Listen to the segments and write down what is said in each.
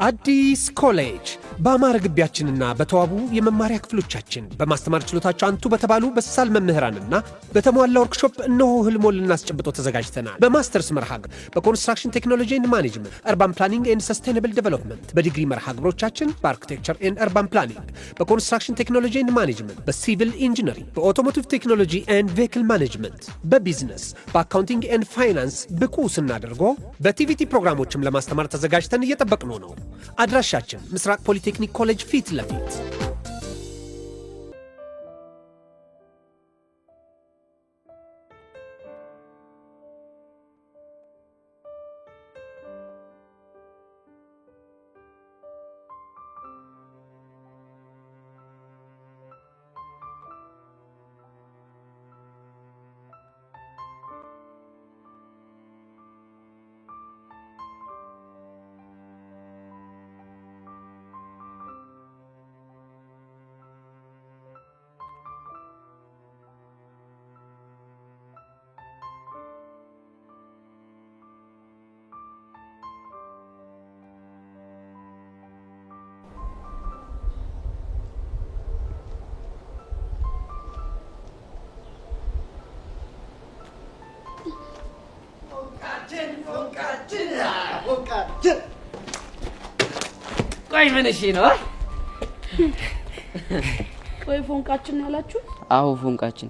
አዲስ ኮሌጅ በአማረ ግቢያችንና በተዋቡ የመማሪያ ክፍሎቻችን በማስተማር ችሎታቸው አንቱ በተባሉ በሳል መምህራንና በተሟላ ወርክሾፕ እነሆ ህልሞን ልናስጨብጦ ተዘጋጅተናል። በማስተርስ መርሃ ግብር በኮንስትራክሽን ቴክኖሎጂ ኤንድ ማኔጅመንት፣ አርባን ፕላኒንግ ኤንድ ሰስቴናብል ዴቨሎፕመንት፣ በዲግሪ መርሃ ግብሮቻችን በአርኪቴክቸር ኤንድ አርባን ፕላኒንግ፣ በኮንስትራክሽን ቴክኖሎጂ ኤንድ ማኔጅመንት፣ በሲቪል ኢንጂነሪንግ፣ በኦቶሞቲቭ ቴክኖሎጂ ኤንድ ቬሂክል ማኔጅመንት፣ በቢዝነስ፣ በአካውንቲንግ ኤንድ ፋይናንስ ብቁ ስናደርጎ በቲቪቲ ፕሮግራሞችም ለማስተማር ተዘጋጅተን እየጠበቅነው ነው። አድራሻችን ምስራቅ ፖሊቴክኒክ ኮሌጅ ፊት ለፊት። ቆይ ምን እሺ ነው? ቆይ ፎንቃችን ያላችሁ? አዎ ፎንቃችን።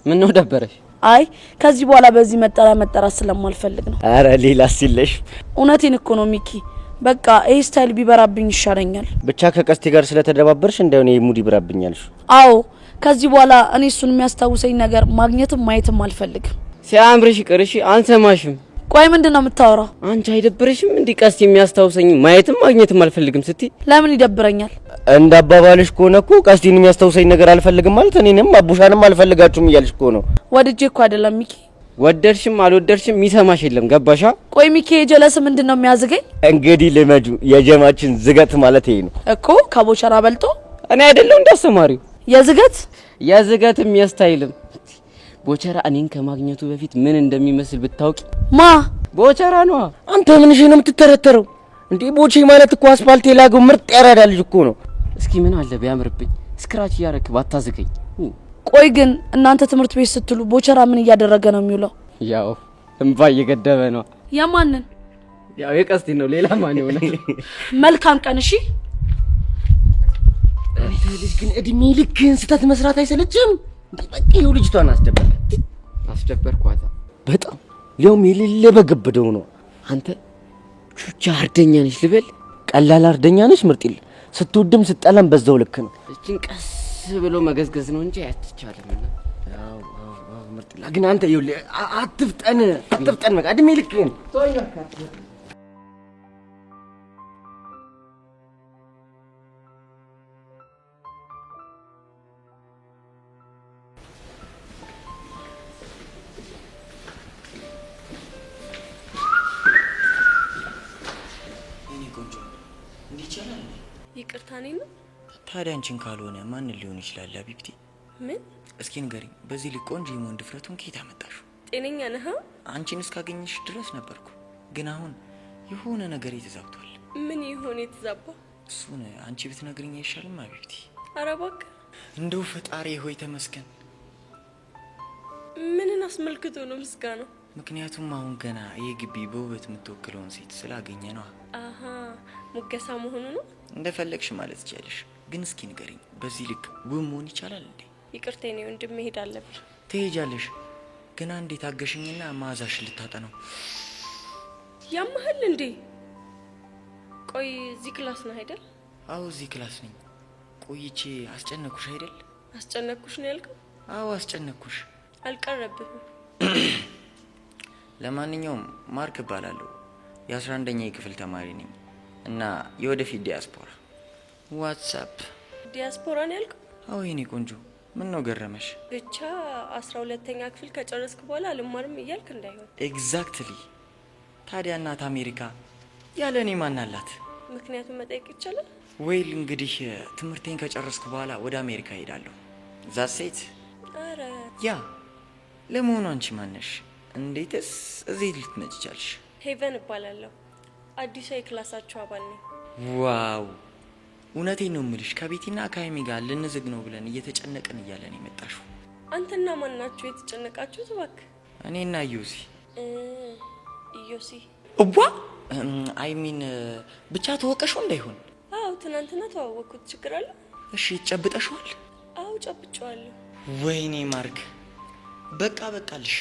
ምን ነው ደበረሽ? አይ ከዚህ በኋላ በዚህ መጠራት ስለማልፈልግ ነው። አረ ሌላ ሲለሽ። እውነቴን እኮ ነው ሚኪ። በቃ ይሄ ስታይል ቢበራብኝ ይሻለኛል። ብቻ ከቀስቴ ጋር ስለተደባበርሽ እንደሆነ ሙድ ይብራብኛልሽ። አዎ ከዚህ በኋላ እኔ እሱን የሚያስታውሰኝ ነገር ማግኘትም ማየትም አልፈልግም። ሲያምርሽ ቅርሽ አንሰማሽም። ቆይ ምንድነው የምታወራው? አንቺ አይደብርሽም? እንዴ ቀስቴ የሚያስታውሰኝ ማየትም ማግኘትም አልፈልግም ስትይ? ለምን ይደብረኛል? እንደ አባባልሽ ከሆነ እኮ ቀስቴን የሚያስታውሰኝ ነገር አልፈልግም ማለት እኔንም አቡሻንም አልፈልጋችሁም እያልሽ እኮ ነው። ወድጄ እኮ አይደለም ሚኪ። ወደድሽም አልወደድሽም የሚሰማሽ የለም። ገባሻ? ቆይ ሚኪ የጀለስ ምንድነው የሚያዝገኝ? እንግዲህ ልመጁ የጀማችን ዝገት ማለት ይሄ ነው እኮ። ከቦቸራ በልጦ እኔ አይደለም እንዳስተማሪው የዝገት የሚያስታይልም ቦቸራ እኔን ከማግኘቱ በፊት ምን እንደሚመስል ብታውቂ። ማ ቦቸራ ነው። አንተ ምንሽ ነው የምትተረተረው እንዴ? ቦቼ ማለት እኮ አስፋልት የላገው ምርጥ ያራዳ ልጅ እኮ ነው። እስኪ ምን አለ ቢያምርብኝ ስክራች እያረክ ባታዝገኝ። ቆይ ግን እናንተ ትምህርት ቤት ስትሉ ቦቸራ ምን እያደረገ ነው የሚውለው? ያው እንባ እየገደበ ነው። የማንን? ያው የቀስቲ ነው። ሌላ ማን ይሆናል? መልካም ቀን። እሺ አንተ ልጅ ግን እድሜ ልክህን ስህተት መስራት አይሰለችም? በቃ ይኸው ልጅቷን አስደበርኳት በጣም ሊያውም የሌለ በገበደው ነው። አንተ ቹቻ አርደኛ ነሽ ልበል? ቀላል አርደኛ ነሽ ምርጥል። ስትወድም ስትጠላም በዛው ልክ ነው። እቺን ቀስ ብሎ መገዝገዝ ነው እንጂ አትቻለም። ያው ምርጥል ግን አንተ ይኸውልህ አትፍጠን በቃ እድሜ ልክህን ተወኝ። ይቅርታ ነኝ ነው። ታዲያ አንቺን ካልሆነ ማን ሊሆን ይችላል? አቢብቲ ምን? እስኪ ንገሪኝ፣ በዚህ ልጅ ቆንጆ የመሆን ድፍረቱን ከየት አመጣሽው? ጤነኛ ነህ? አንቺን እስካገኘሽ ድረስ ነበርኩ፣ ግን አሁን የሆነ ነገር ተዛብቷል። ምን ይሆን የተዛባ? እሱን አንቺ ብትነግሪኝ አይሻልም? አቢብቲ ኧረ እባክህ እንደው ፈጣሪ ሆይ ተመስገን። ምንን አስመልክቶ ነው ምስጋናው? ምክንያቱም አሁን ገና የግቢ በውበት የምትወክለውን ሴት ስላገኘ ነው። አሃ ሙገሳ መሆኑ ነው። እንደፈለግሽ ማለት ትችያለሽ፣ ግን እስኪ ንገሪኝ፣ በዚህ ልክ ውብ መሆን ይቻላል እንዴ? ይቅርታ ነው ወንድም፣ መሄድ አለብኝ። ትሄጃለሽ፣ ግን አንዴ ታገሽኝና ማዛሽ ልታጠነው። ያማህል እንዴ? ቆይ እዚህ ክላስ ነው አይደል? አዎ እዚህ ክላስ ነኝ። ቆይቼ አስጨነኩሽ አይደል? አስጨነኩሽ ነው ያልከው? አዎ አስጨነኩሽ። አልቀረብህም። ለማንኛውም ማርክ እባላለሁ፣ የ11ኛ ክፍል ተማሪ ነኝ እና የወደፊት ዲያስፖራ። ዋትስአፕ ዲያስፖራ ነው ያልከው? አዎ የኔ ቆንጆ፣ ምን ነው ገረመሽ? ብቻ 12ኛ ክፍል ከጨረስክ በኋላ አልማርም እያልክ እንዳይሆን። ኤግዛክትሊ። ታዲያ እናት አሜሪካ ያለ እኔ ማን አላት? ምክንያቱም መጠየቅ ይቻላል? ወይል እንግዲህ ትምህርቴን ከጨረስኩ በኋላ ወደ አሜሪካ ሄዳለሁ። ዛሴት አረ ያ ለመሆኑ አንቺ ማነሽ? እንዴትስ እዚህ ልትመጪ ቻልሽ? ሄቨን እባላለሁ። አዲሷ የክላሳችሁ አባል ነኝ። ዋው እውነቴን ነው የምልሽ። ከቤቲና ከሀይሚ ጋር ልንዝግ ነው ብለን እየተጨነቅን እያለን የመጣሽው። አንተና ማን ናችሁ የተጨነቃችሁት? እባክህ እኔና ዮሲ። ዮሲ እቧ አይሚን ብቻ ተወቀሽው እንዳይሆን። አዎ ትናንትና ተዋወቅኩት። ችግር አለ? እሺ ጨብጠሽዋል? አዎ ጨብጬዋለሁ። ወይኔ ማርክ በቃ በቃልሽ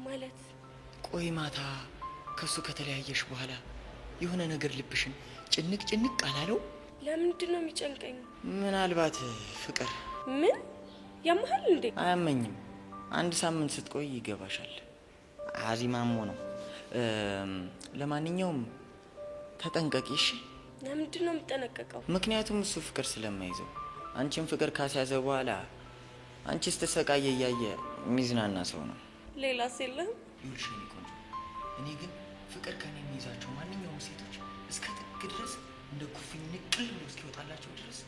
ማለት። ቆይ ማታ ከሱ ከተለያየሽ በኋላ የሆነ ነገር ልብሽን ጭንቅ አላለው? ለምንድን ነው የሚጨንቀኝ? ምናልባት ፍቅር። ምን ያመሃል እንዴ? አያመኝም። አንድ ሳምንት ስትቆይ ይገባሻል። አዚማሞ ነው። ለማንኛውም ተጠንቀቂ እሺ? ለምንድን ነው የምጠነቀቀው? ምክንያቱም እሱ ፍቅር ስለማይዘው፣ አንቺም ፍቅር ካስያዘ በኋላ አንቺ ስትሰቃየ እያየ የሚዝናና ሰው ነው። ሌላስ የለህም? ይኸውልሽ የኔ ቆንጆ፣ እኔ ግን ፍቅር ከኔ የሚይዛቸው ማንኛውም ሴቶች እስከ ጥግ ድረስ እንደ ኩፍኝ ንቅል ብሎ እስኪወጣላቸው ድረስ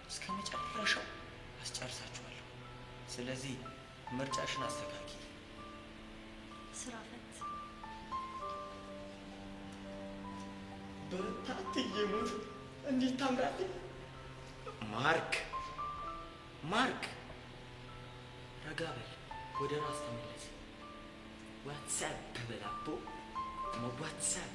እስከ መጨረሻው አስጨርሳችኋለሁ። ስለዚህ ምርጫሽን አስተካኪ። ስራ ፈት በታትየሙት እንዴት ታምራለች! ማርክ ረጋ በል፣ ወደ ራስ ተመለስ። ዋትሳፕ በላቦ ዋትሳፕ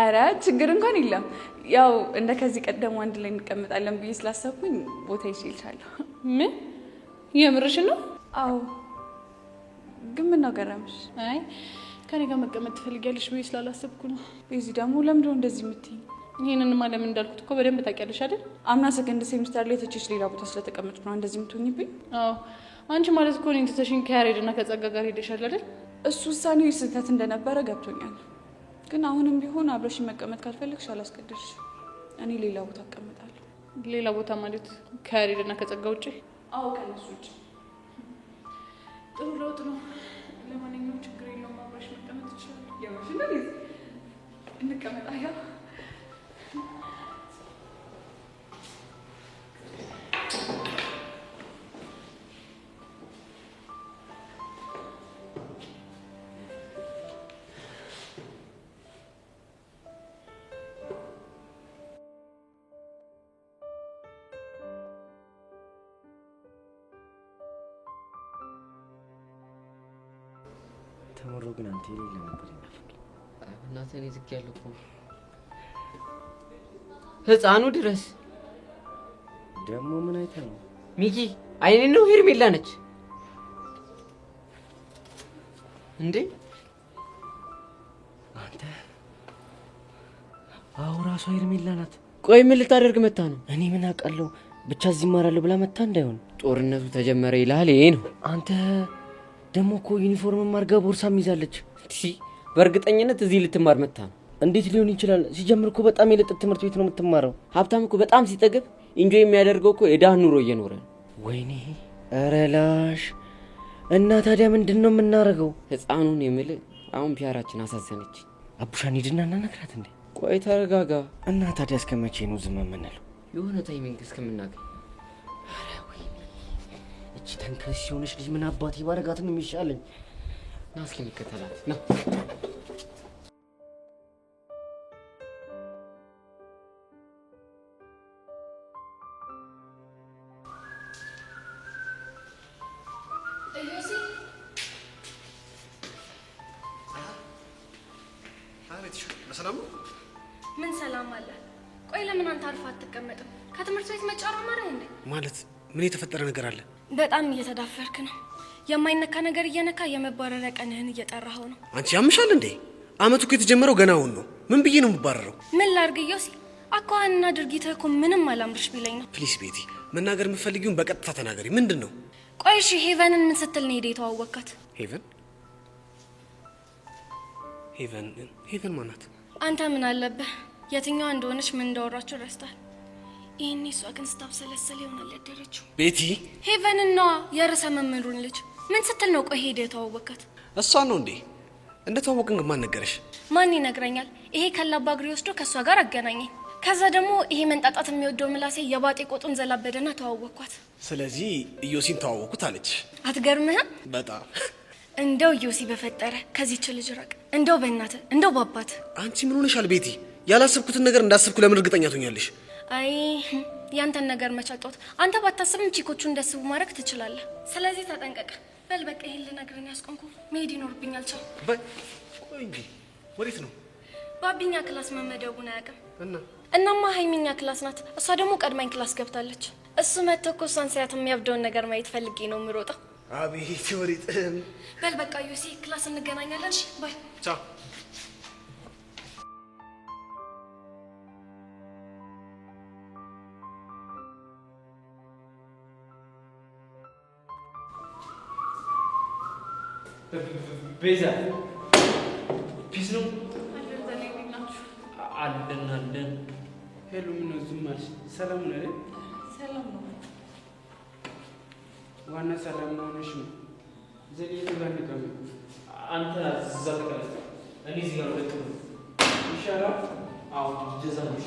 አረ ችግር እንኳን የለም። ያው እንደ ከዚህ ቀደሙ አንድ ላይ እንቀመጣለን ብዬ ስላሰብኩኝ ቦታ ይችላልሻለሁ። ምን የምርሽ ነው? አዎ ግን ምን ነው ገረምሽ? አይ ከኔ ጋር መቀመጥ ትፈልጊያለሽ ብዬ ስላላሰብኩ ነው። በዚህ ደግሞ ለምንድነው እንደዚህ የምትይኝ? ይሄንንማ ለምን እንዳልኩት እኮ በደንብ ታውቂያለሽ አይደል? አምና ሰከንድ ሴሚስተር ላይ ተችሽ ሌላ ቦታ ስለተቀመጥኩ ነው እንደዚህ የምትሆኝብኝ? አዎ አንቺ ማለት እኮ እኔን ትተሽኝ ከያሬድና ከጸጋ ጋር ሄደሻል አይደል? እሱ ውሳኔው ስህተት እንደነበረ ገብቶኛል። ግን አሁንም ቢሆን አብረሽኝ መቀመጥ ካልፈለግሽ አላስገድድሽ። እኔ ሌላ ቦታ እቀመጣለሁ። ሌላ ቦታ ማለት ከያሬድና ከጸጋ ውጪ? አዎ ከነሱ ውጪ። ጥሩ ለውጥ ነው። ለማንኛውም ችግር የለውም፣ አብረሽ መቀመጥ ይችላል። ያውሽ ነው እንቀመጣለን። ተመሮ ግን አንተ የሌለ ነበር ይናፍቅ። እናቴ እኔ ዝግ ያለው እኮ ህፃኑ ድረስ ደግሞ ምን አይተህ ነው ሚኪ? አይኔ ነው ሄርሜላ ነች እንዴ? አንተ አዎ ራሷ ሄርሜላ ናት። ቆይ ምን ልታደርግ መታ ነው? እኔ ምን አውቃለሁ፣ ብቻ እዚህ እማራለሁ ብላ መታ እንዳይሆን። ጦርነቱ ተጀመረ ይላል። ይሄ ነው አንተ ደግሞ እኮ ዩኒፎርም አድርጋ ቦርሳም ይዛለች። በእርግጠኝነት እዚህ ልትማር መታ ነው። እንዴት ሊሆን ይችላል? ሲጀምር እኮ በጣም የለጠ ትምህርት ቤት ነው የምትማረው። ሀብታም እኮ በጣም ሲጠግብ ኢንጆይ የሚያደርገው እኮ የድሃ ኑሮ እየኖረ ነው። ወይኔ ኧረ ላሽ። እና ታዲያ ምንድን ነው የምናደርገው? ህፃኑን የምል አሁን ፒያራችን አሳዘነች። አቡሻን ሂድና እናናግራት እንዴ። ቆይ ተረጋጋ። እና ታዲያ እስከ መቼ ነው ዝም የምንለው? የሆነ ታይሚንግ እስከምናገኝ። ኧረ ወይኔ እቺ ተንከስ የሆነች ልጅ ምን አባቴ ባረጋት ነው የሚሻለኝ? ና እስኪ እንከተላት ና። ምን ሰላም አለ? ቆይ ለምን አንተ አርፋ አትቀመጥም? ከትምህርት ቤት መጫወት ማረ እንዴ? ማለት ምን የተፈጠረ ነገር አለ? በጣም እየተዳፈርክ ነው። የማይነካ ነገር እየነካ የመባረሪያ ቀንህን እየጠራኸው ነው። አንቺ ያምሻል እንዴ? አመቱ እኮ የተጀመረው ገና አሁን ነው። ምን ብዬ ነው የምባረረው? ምን ላድርግ ዮሲ? አኳኋንና ድርጊትህ እኮ ምንም አላምርሽ ቢለኝ ነው። ፕሊስ ቤቲ፣ መናገር የምትፈልጊውን በቀጥታ ተናገሪ። ምንድን ነው? ቆይ እሺ ሄቨንን ምን ስትል ነው ሄደ የተዋወቅካት? ሄቨን ሄቨን ማናት? አንተ ምን አለብህ? የትኛዋ እንደሆነች ምን እንዳወራችሁ ረስታል። ይሄኔ እሷ ግን ስታብሰለሰል ይሆናል ያደረችው። ቤቲ ሄቨን ነዋ፣ የርዕሰ መምህሩን ልጅ። ምን ስትል ነው ቆይ ሄደ የተዋወቃት? እሷ ነው እንዴ? እንደተዋወቅን ግን ማን ነገረሽ? ማን ይነግረኛል? ይሄ ከላባ እግሬ ወስዶ ከእሷ ጋር አገናኘኝ። ከዛ ደግሞ ይሄ መንጣጣት የሚወደው ምላሴ የባጤ ቆጡን ዘላበደና ተዋወቅኳት። ስለዚህ ኢዮሲን ተዋወቅኩት አለች። አትገርምህም? በጣም እንደው ኢዮሲ በፈጠረ ከዚህች ልጅ ራቅ። እንደው በእናትህ እንደው ባባት። አንቺ ምን ሆነሻል ቤቲ? ያላሰብኩትን ነገር እንዳሰብኩ ለምን እርግጠኛ ትሆኛለሽ? አይ ያንተን ነገር መቻጣት። አንተ ባታስብም ቺኮቹ እንደስቡ ማድረግ ትችላለህ። ስለዚህ ተጠንቀቅ። በል በቃ ይሄን ልነግርህ ያስቆንኩ መሄድ ይኖርብኛል። ቻው። ቆይ እንጂ ወዴት ነው? ባቢኛ ክላስ መመደቡን አያውቅም እናማ ሀይሚኛ ክላስ ናት። እሷ ደግሞ ቀድማኝ ክላስ ገብታለች። እሱ መጥቶ እኮ እሷን ሳያት የሚያብደውን ነገር ማየት ፈልጌ ነው የምሮጠው። አቤት ወሬት። በል በቃ ዩሲ ክላስ እንገናኛለን። ባይ ቻው። ቤዛ ፒስ ነው አለን። ሄሎ ምን ነው ዝም አልሽ? ሰላም ነው አይደል? ሰላም ነው። ዋና ሰላም ነው ነሽ ነው ዘሌቱ ጋር ነው። አንተ እዛ ተቀመጥ፣ እኔ እዚህ ጋር ልክ ነው ይሻላል። አዎ ጀዛ ነው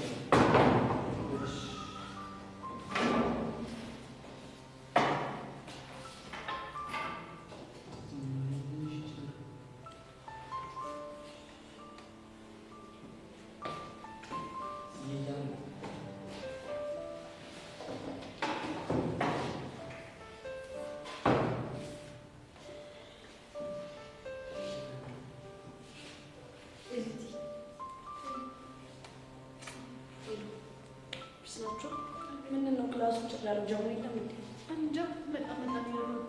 ምንድነው ክላሱ ጭራሮ ጀምሮ የለም እንዴ? እንጃ በጣም ይወዱ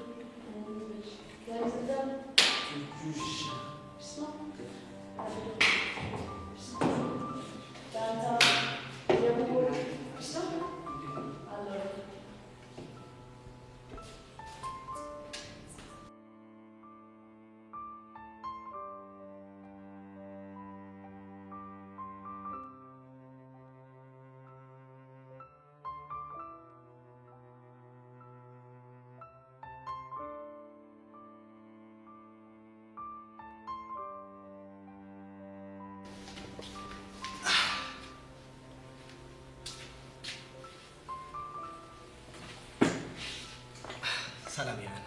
ሰላም ይሁን።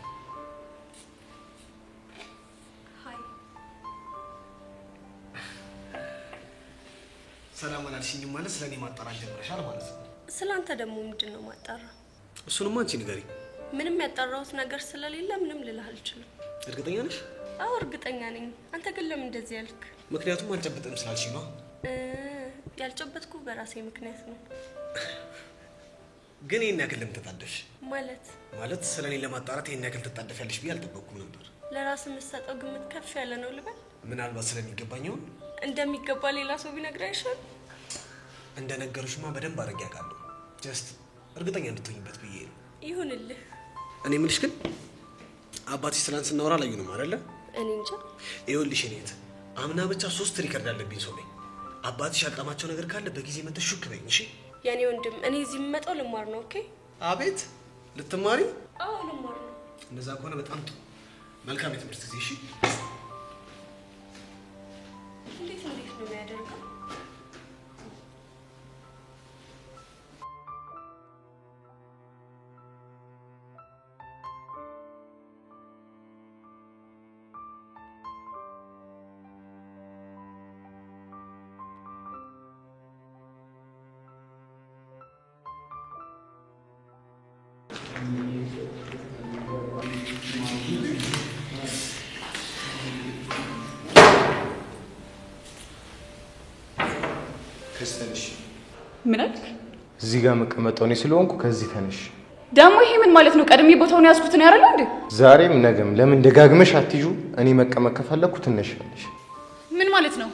ሃይ ሰላም አላልሽኝም ማለት ስለኔ ማጣራት ጀምረሻል ማለት ነው። ስላንተ ደግሞ ምንድነው ማጣራ? እሱንማ አንቺ ንገሪ። ምንም ያጣራሁት ነገር ስለሌለ ምንም ልልህ አልችልም። እርግጠኛ ነሽ? አዎ እርግጠኛ ነኝ። አንተ ግን ለምን እንደዚህ ያልክ? ምክንያቱም አልጨብጥም ስላልሽኝ ነው። ያልጨበጥኩ በራሴ ምክንያት ነው። ግን ይሄን ያክል ለምን ተጣደፍሽ? ማለት ስለኔ ለማጣራት ይሄን ያክል ተጣደፊያለሽ ብዬ አልጠበቅኩም ነበር። ለራስ የምትሰጠው ግምት ከፍ ያለ ነው ልበል? ምናልባት ስለሚገባኝ ይሆን? እንደሚገባ ሌላ ሰው ቢነግረኝ ይሻል። እንደነገሩሽማ በደንብ አድርጌ አውቃለሁ። ጀስት እርግጠኛ እንድትሆኝበት ብዬ ነው። ይሁንልህ። እኔ የምልሽ ግን አባትሽ ትናንት ስናወራ አላዩንም አይደለ? እኔ እንጃ። ይኸውልሽ እኔት አምና ብቻ 3 ሪከርድ አለብኝ ሰው ነኝ። አባትሽ ያልጣማቸው ነገር ካለ በጊዜ መጥተሽ ሹክ በይኝ እሺ? የኔ ወንድም እኔ እዚህ የምመጣው ልማር ነው። ኦኬ? አቤት ልትማሪ? አዎ ልማር ነው። እንደዛ ከሆነ በጣም ጥሩ። መልካም የትምህርት ጊዜ እሺ? እንዴት ነው የሚያደርገው? ክርስቲያንሽ ምን አልክ? እዚህ ጋር መቀመጠው እኔ ስለሆንኩ ከዚህ ተነሽ። ደግሞ ይሄ ምን ማለት ነው? ቀድሜ ቦታውን ያዝኩት ነው ያረለው እንዴ? ዛሬም ነገም ለምን ደጋግመሽ አትይዙ? እኔ መቀመጥ ከፈለኩ ትነሻለሽ። ምን ማለት ነው?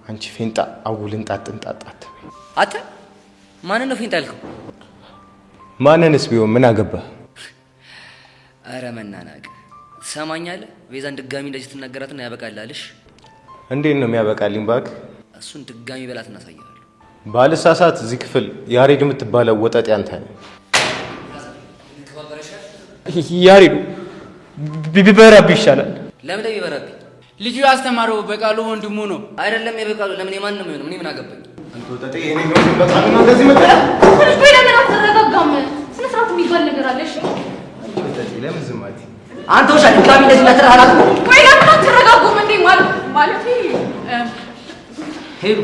አንቺ ፌንጣ አውልን ጣጥንጣጣት። አተ ማንን ነው ፌንጣ ያልከው? ማንንስ ቢሆን ምን አገባ? አረ መናናቅ ሰማኛለህ። ቤዛን ድጋሚ እንደዚህ ትናገራትና ያበቃላልሽ። እንዴት ነው የሚያበቃልኝ? እባክህ እሱን ድጋሚ በላት እናሳያለን። ባልሳሳት እዚህ ክፍል ያሬድ የምትባለው ወጠጤ አንተ ነህ። ያሬዱ ቢበራብ ይሻላል። ለምን ቢበራብ? ልጁ ያስተማረው በቃሉ ወንድሙ ነው። አይደለም የበቃሉ ለምን የማን ነው የሚሆነው? እኔ ምን አገባኝ? አንተ ወጠጤ የኔ ነው በቃሉ ነው እንደዚህ መጣ። ወይ ለምን አትረጋጋም? ስነ ስርዓት የሚባል ነገር አለ። እሺ ወጠጤ ለምን ዝም አትይ? አንተ ወሻ ድጋሚ እንደዚህ መተራራት ነው። ወይ ለምን አትረጋጉም እንዴ? ማለት ሄሉ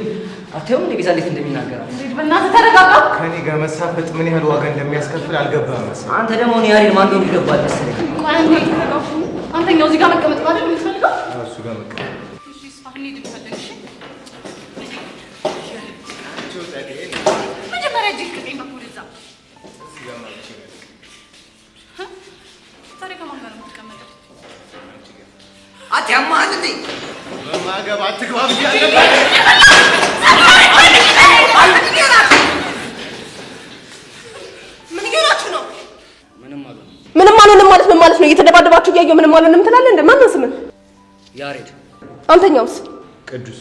አትየውም እንዴ? እንዴት እንደሚናገራል። በእናትህ ተረጋጋ። ከኔ ጋር መሳፈጥ ምን ያህል ዋጋ እንደሚያስከፍል አልገባህም መሰለኝ። አንተ ደግሞ ነው ያሬድ ማን ነው ይገባል መሰለኝ። ቆይ አንዴ ተረጋጉ። አንተኛው እዚህ ጋር መቀመጥ ነው አይደል የምትፈልገው? እሱ ጋር መቀመጥ። እሺ ስፋህኒ ድምፈልግ። እሺ መጀመሪያ እጅግ ከቀኝ በኩል እዛ ታሪክ ከማን ጋር ነው የምትቀመጠው? አትያማል እንዴ? በማገባ አትግባ ምንም አልሆንም ማለት ምን ማለት ነው? እየተደባደባችሁ እያየሁ ምንም አልሆንም ትላለህ እንዴ? ማን ነው ስምህ? ያሬድ። አንተኛውስ? ቅዱስ።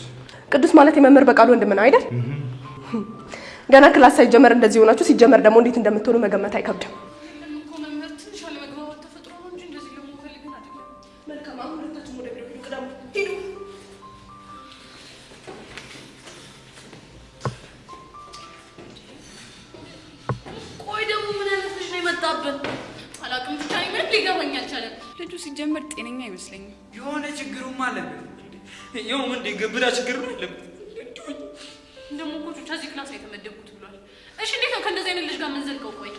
ቅዱስ ማለት የመምህር በቃሉ ወንድም ነው አይደል? ገና ክላስ ሳይጀመር እንደዚህ ሆናችሁ ሲጀመር ደግሞ እንዴት እንደምትሆኑ መገመት አይከብድም። ቆይ ደግሞ ምን አይነት ልጅ ነው የመጣብን? አላውቅም ብቻ ምን ሊገባኝ አልቻለም። ልጁ ሲጀመር ጤነኛ አይመስለኝም። የሆነ ችግሩም አለብን። ይኸው ምን ግብዳ ችግር ነው አለብን። ደግሞ ኮቾች እዚህ ክላስ ላይ የተመደቡት ብሏል። እሺ እንዴት ነው ከእንደዚህ አይነት ልጅ ጋር ምን ዘልቀው? ቆይ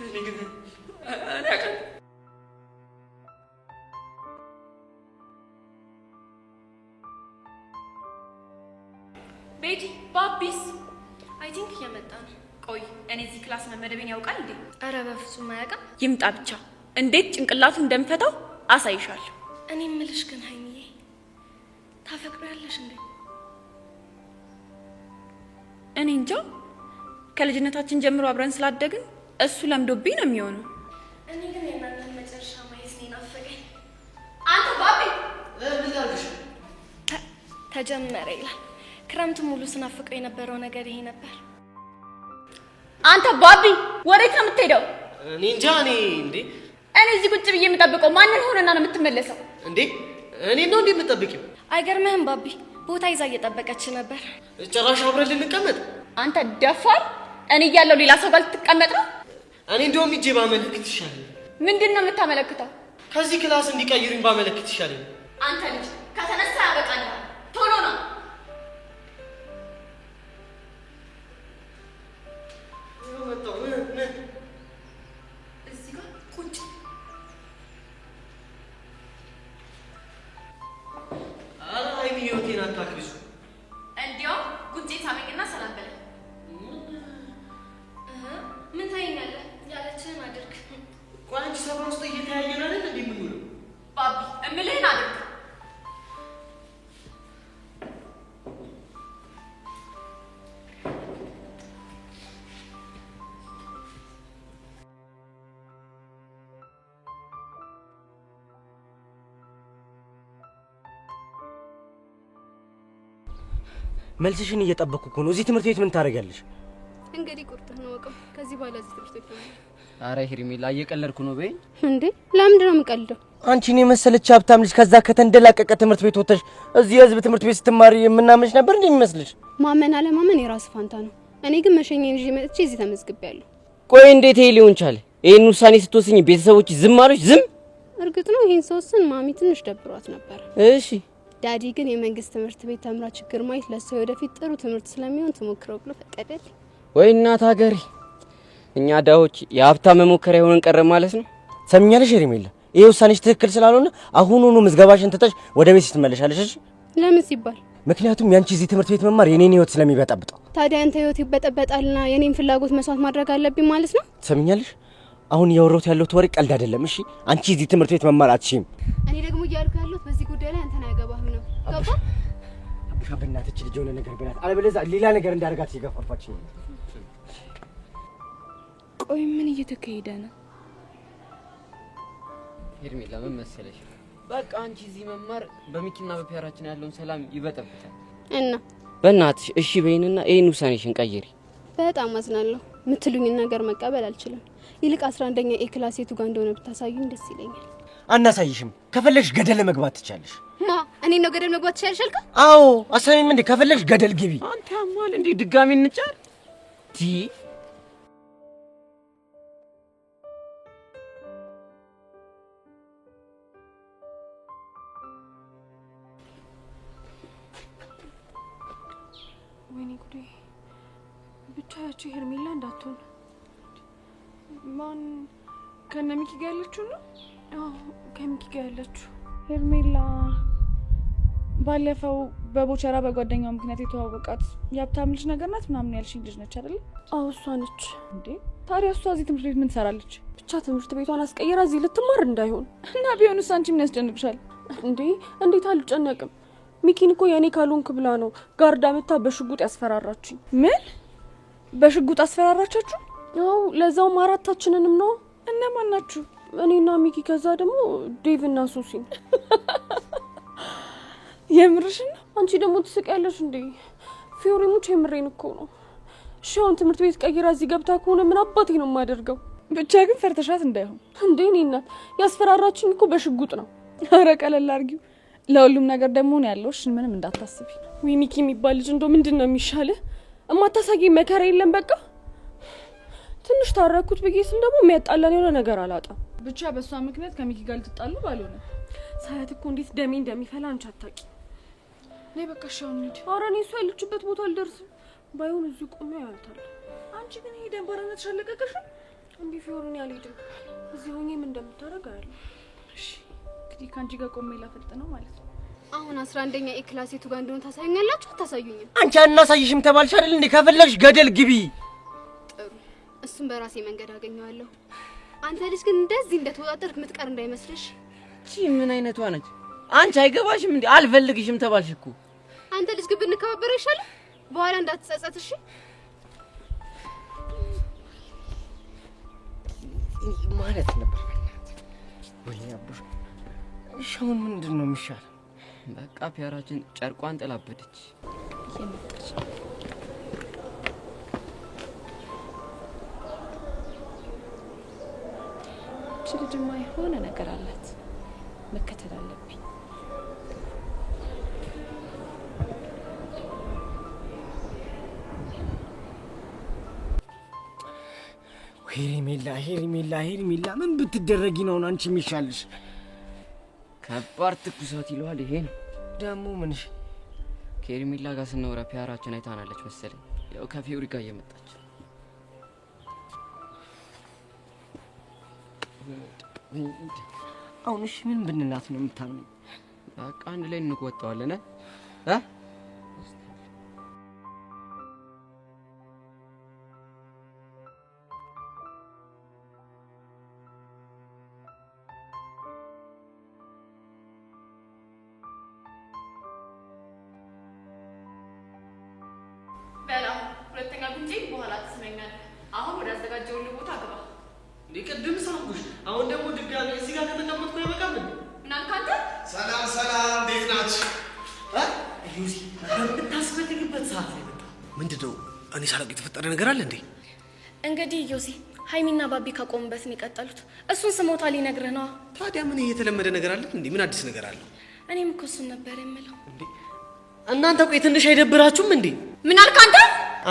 እኔ ግን አላውቅም። ቤቲ ባቢስ አይ ቲንክ እየመጣ ነው። ቆይ እኔ እዚህ ክላስ መመደቤን ያውቃል እንዴ? ኧረ በፍጹም አያውቅም። ይምጣ ብቻ እንዴት ጭንቅላቱ እንደምፈታው አሳይሻለሁ። እኔ እምልሽ ግን ሀይሚዬ ታፈቅሪያለሽ እንዴ? እኔ እንጃ ከልጅነታችን ጀምሮ አብረን ስላደግን እሱ ለምዶብኝ ነው የሚሆነው። እኔ ግን የእናንተን መጨረሻ ማየት ነው ናፈቀኝ። አንተ ባቢ ምን ላድርግሽ? ተጀመረ ይላል። ክረምቱ ሙሉ ስናፍቀው የነበረው ነገር ይሄ ነበር። አንተ ባቢ ወዴት ነው የምትሄደው? እኔ እንጃ። እኔ እንዴ እኔ እዚህ ቁጭ ብዬ የምጠብቀው ማንን ሆነና ነው የምትመለሰው? እንዴ እኔ ነው እንዴ የምጠብቂው? አይገርምህም? ባቢ ቦታ ይዛ እየጠበቀች ነበር። ጭራሽ አብረን ልንቀመጥ? አንተ ደፋር! እኔ እያለሁ ሌላ ሰው ጋር ልትቀመጥ ነው? እኔ እንደውም ሂጄ ባመለክት ይሻላል። ምንድን ነው የምታመለክተው? ከዚህ ክላስ እንዲቀይሩኝ ባመለክት ይሻላል። አንተ ልጅ ከተነሳ ያበቃልሃል። ቶሎ ነው። እዚህ ጋር ቁጭ። አይ ህይወቴን አታክብሱ። እንዲያው ጉንጬን ሳመኝና ሰላም በለኝ። ምን ታየኛለህ? ያለችህን አድርግ። ቆይ አንቺ ሰፈር ውስጥ እየተያየን አይደል እንዴ የምንውለው? ባቢ እምልህን አድርግ። መልስሽን እየጠበቅኩ እኮ ነው። እዚህ ትምህርት ቤት ምን ታደርጊያለሽ? እንግዲህ ቁርጥህ ነው ወቀው። ከዚህ በኋላ እዚህ ትምህርት ቤት ነው። አረ ሄርሜላ እየቀለድኩ ነው በይ። እንዴ ለምንድን ነው የምቀልደው? አንቺን የመሰለች ሀብታም ልጅ ከዛ ከተንደላቀቀ ትምህርት ቤት ወጥተሽ እዚህ የህዝብ ትምህርት ቤት ስትማሪ የምናምንሽ ነበር እንዴ የሚመስልሽ? ማመን አለማመን የራስ ፋንታ ነው። እኔ ግን መሸኘን ይዤ መጥቼ እዚህ ተመዝግቤያለሁ። ቆይ እንዴት ይሄ ሊሆን ቻለ? ይሄን ውሳኔ ስትወስኝ ቤተሰቦች ዝም አሉሽ? ዝም? እርግጥ ነው ይሄን ስወስን ማሚ ትንሽ ደብሯት ነበር። እሺ ዳዲ ግን የመንግስት ትምህርት ቤት ተምራ ችግር ማየት ለሷ ወደፊት ጥሩ ትምህርት ስለሚሆን ትሞክረው ብሎ ፈቀደልኝ። ወይ እናት ሀገሬ፣ እኛ ዳዎች የሀብታም መሞከሪያ ሆነን ቀረ ማለት ነው። ሰምኛለሽ ሄርሜላ፣ ይሄ ውሳኔሽ ትክክል ስላልሆነ አሁኑኑ ምዝገባሽን ትተሽ ወደ ቤት ትመለሻለሽ። እሺ? ለምን ሲባል? ምክንያቱም ያንቺ እዚህ ትምህርት ቤት መማር የኔን ህይወት ስለሚበጠብጠው። ታዲያ አንተ ህይወት ይበጠበጣልና የኔን ፍላጎት መስዋዕት ማድረግ አለብኝ ማለት ነው? ሰምኛለሽ፣ አሁን እያወራሁት ያለሁት ወሬ ቀልድ አይደለም። እሺ? አንቺ እዚህ ትምህርት ቤት መማር አትችይም። እኔ ደግሞ እያልኩ ያለሁት በዚህ ጉዳይ ላይ አንተን አያገባህም ነው። ገባ? አብሻ በእናትህ ልጅ የሆነ ነገር ብላት፣ አለበለዚያ ሌላ ነገር እንዳደርጋት ሲገፋፋችኝ። ቆይ ምን እየተካሄደ ነው? ሄርሜላ ምን መሰለሽ፣ በቃ አንቺ እዚህ መማር በሚኪና በፒያራችን ያለውን ሰላም ይበጠብጣል። እና በእናትሽ እሺ በይንና ይሄን ውሳኔሽን ቀይሪ። በጣም አዝናለሁ። የምትሉኝን ነገር መቀበል አልችልም። ይልቅ 11ኛ ኤ ክላስ የቱ ጋር እንደሆነ ብታሳዩኝ ደስ ይለኛል። አናሳይሽም። ከፈለግሽ ገደል መግባት ትቻለሽ። እኔ ነው ገደል መግባት ትችያለሽ አልካ? አዎ አሰሚም እንዴ ከፈለግሽ ገደል ግቢ። አንተ አማል እንዴ ድጋሚ እንጫር ቲ ወይኔ ጉዴ! ብቻ ያቺ ሄርሜላ እንዳትሆን። ማን ከነሚኪ ጋር ያለችው ነው? አዎ ከሚኪ ጋር ያለችው ሄርሜላ። ባለፈው በቦቸራ በጓደኛው ምክንያት የተዋወቃት የሀብታም ልጅ ነገር ናት ምናምን ያልሽኝ ልጅ ነች አይደል? አዎ እሷ ነች። እንዴ ታዲያ እሷ እዚህ ትምህርት ቤት ምን ትሰራለች? ብቻ ትምህርት ቤቷን አስቀይራ እዚህ ልትማር እንዳይሆን። እና ቢሆንስ አንቺ ምን ያስጨንቅሻል? እንዴ እንዴት አልጨነቅም? ሚኪን እኮ የኔ ካልሆንክ ብላ ነው ጋርዳ መታ በሽጉጥ ያስፈራራችኝ። ምን በሽጉጥ አስፈራራቻችሁ? ያው ለዛውም አራታችንንም ነው። እነማን ናችሁ? እኔና ሚኪ፣ ከዛ ደግሞ ዴቭ እና ሱሲን። የምርሽን ነው? አንቺ ደግሞ ትስቂያለሽ እንዴ? ፊዮሪሙች የምሬን እኮ ነው። እሺ አሁን ትምህርት ቤት ቀይራ እዚህ ገብታ ከሆነ ምን አባቴ ነው የማደርገው? ብቻ ግን ፈርተሻት እንዳይሆን። እንዴ እኔ እናት ያስፈራራችኝ እኮ በሽጉጥ ነው። ኧረ ቀለል አድርጊው። ለሁሉም ነገር ደግሞ ነው ያለውሽ፣ ምንም እንዳታስቢ። ወይ ሚኪ የሚባል ልጅ እንደው ምንድን ነው የሚሻለው? እማታሳየኝ መከራ የለም። በቃ ትንሽ ታረኩት ብዬ ስል ደግሞ የሚያጣላን የሆነ ነገር አላጣም። ብቻ በእሷ ምክንያት ከሚኪ ጋር ልትጣሉ ባልሆነ። ሳያት እኮ እንዴት ደሜ እንደሚፈላ አንቺ አታውቂ። ነይ በቃ ሻው እንሂድ። ኧረ እኔ እሷ ያለችበት ቦታ አልደርስም። ባይሆን እዚሁ ቆሜ አያታለሁ። አንቺ ግን ይሄ ደንባራነትሽ አለቀቀሽም? እንዴ ፊዮሪን አልሄድም። እዚህ ሆኜ ምን እንደምታደርግ አያለሁ። እሺ እንግዲህ ከአንቺ ጋር ቆሜ ላፈጥ ነው ማለት ነው። አሁን 11ኛ ኤ ክላስ የቱ ጋር እንደሆነ ታሳዩኛላችሁ? አታሳዩኝም? አንቺ አናሳይሽም ተባልሽ አይደል እንዴ? ከፈለግሽ ገደል ግቢ። ጥሩ፣ እሱም በራሴ መንገድ አገኘዋለሁ። አንተ ልጅ ግን እንደዚህ እንደተወጣጠርክ ምትቀር እንዳይመስልሽ። እቺ ምን አይነቷ ነች? አንቺ አይገባሽም እንዴ? አልፈልግሽም ተባልሽ እኮ። አንተ ልጅ ግን ብንከባበር ይሻላል፣ በኋላ እንዳትጸጸት እሺ? ማለት ነበር ወይ አቡሽ? ሻውን ምንድነው የሚሻል? በቃ ፒያራችን ጨርቋን ጥላበደች። እየመጣች ልጅማ የሆነ ነገር አላት። መከተል አለብኝ። ሄርሜላ ምን ብትደረጊ ነው አንቺ የሚሻልሽ? ከባድ ትኩሳት ይለዋል ይሄ ነው ደግሞ ምንሽ? ከሄርሜላ ጋር ስናወራ ፒያራችን አይታናለች መሰለኝ። ያው ከፊዮሪ ጋር እየመጣች አሁን እሺ ምን ብንላት ነው የምታምነው? በቃ አንድ ላይ እንቆጣዋለን በላ ሁለተኛ ጉንጬ በኋላ ትስመኛለህ። አሁን ወደ አዘጋጀውልህ ቦታ ግባ። እንዴ ቅድም ሳምኩሽ፣ አሁን ደግሞ ድጋሚ እዚህ ጋር ከተቀመጥኩ አይበቃም እንዴ? ምን አልክ አንተ? ሰላም፣ እንዴት ናችሁ? ዩሲ በምታስፈልግበት ሰዓት ላይ መጣ። ምንድነው? እኔ ሳላውቅ የተፈጠረ ነገር አለ እንዴ? እንግዲህ ዮሲ ሀይሚና ባቢ ካቆሙበት ነው የቀጠሉት። እሱን ስሞታ ሊነግርህ ነዋ። ታዲያ ምን የተለመደ ነገር አለ እንዴ? ምን አዲስ ነገር አለ? እኔም እኮ እሱን ነበር የምለው። እናንተ ቆይ ትንሽ አይደብራችሁም እንዴ? ምን አልክ አንተ?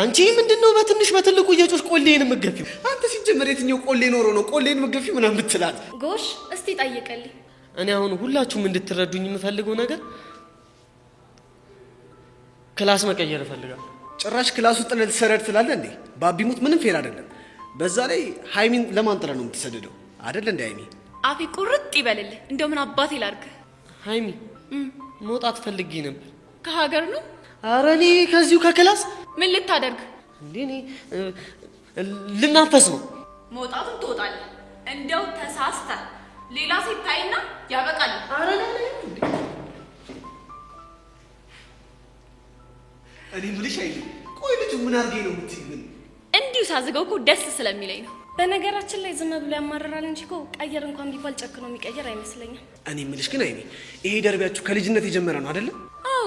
አንቺ ምንድነው በትንሽ በትልቁ እየጮሽ ቆሌን የምትገፊው? አንተ ሲጀመር የትኛው ቆሌ ኖሮ ነው ቆሌን የምትገፊው ምናምን ብትላት? ጎሽ እስቲ ጠይቀልኝ። እኔ አሁን ሁላችሁም እንድትረዱኝ የምፈልገው ነገር ክላስ መቀየር እፈልጋለሁ። ጭራሽ ክላስ ውስጥ ለተሰረድ ትላለ እንዴ? ባቢሙት ምንም ፌር አይደለም። በዛ ላይ ሃይሚን ለማን ጥላ ነው የምትሰደደው? አይደል እንዴ ሃይሚ? አፌ ቁርጥ ይበልልህ። እንደው ምን አባቴ ላድርግ? ሃይሚ መውጣት ፈልጌ ነበር። ከሀገር ነው? ኧረ እኔ ከዚሁ ከክላስ። ምን ልታደርግ እንዴ? እኔ ልናፈስ ነው። መውጣቱን ትወጣለህ። እንደው ተሳስተ ሌላ ሴት ታይና ያበቃል። ኧረ እኔ ምልሽ አይደል? ቆይ ልጁ ምን አድርጌ ነው የምትይኝ? እንዲሁ ሳዝገው እኮ ደስ ስለሚለኝ ነው። በነገራችን ላይ ዝም ብሎ ያማረራል እንጂ እኮ ቀየር እንኳን ቢባል ጨክኖ የሚቀየር አይመስለኝም። እኔ የምልሽ ግን አይኔ ይሄ ደርቢያችሁ ከልጅነት የጀመረ ነው አይደለም? አዎ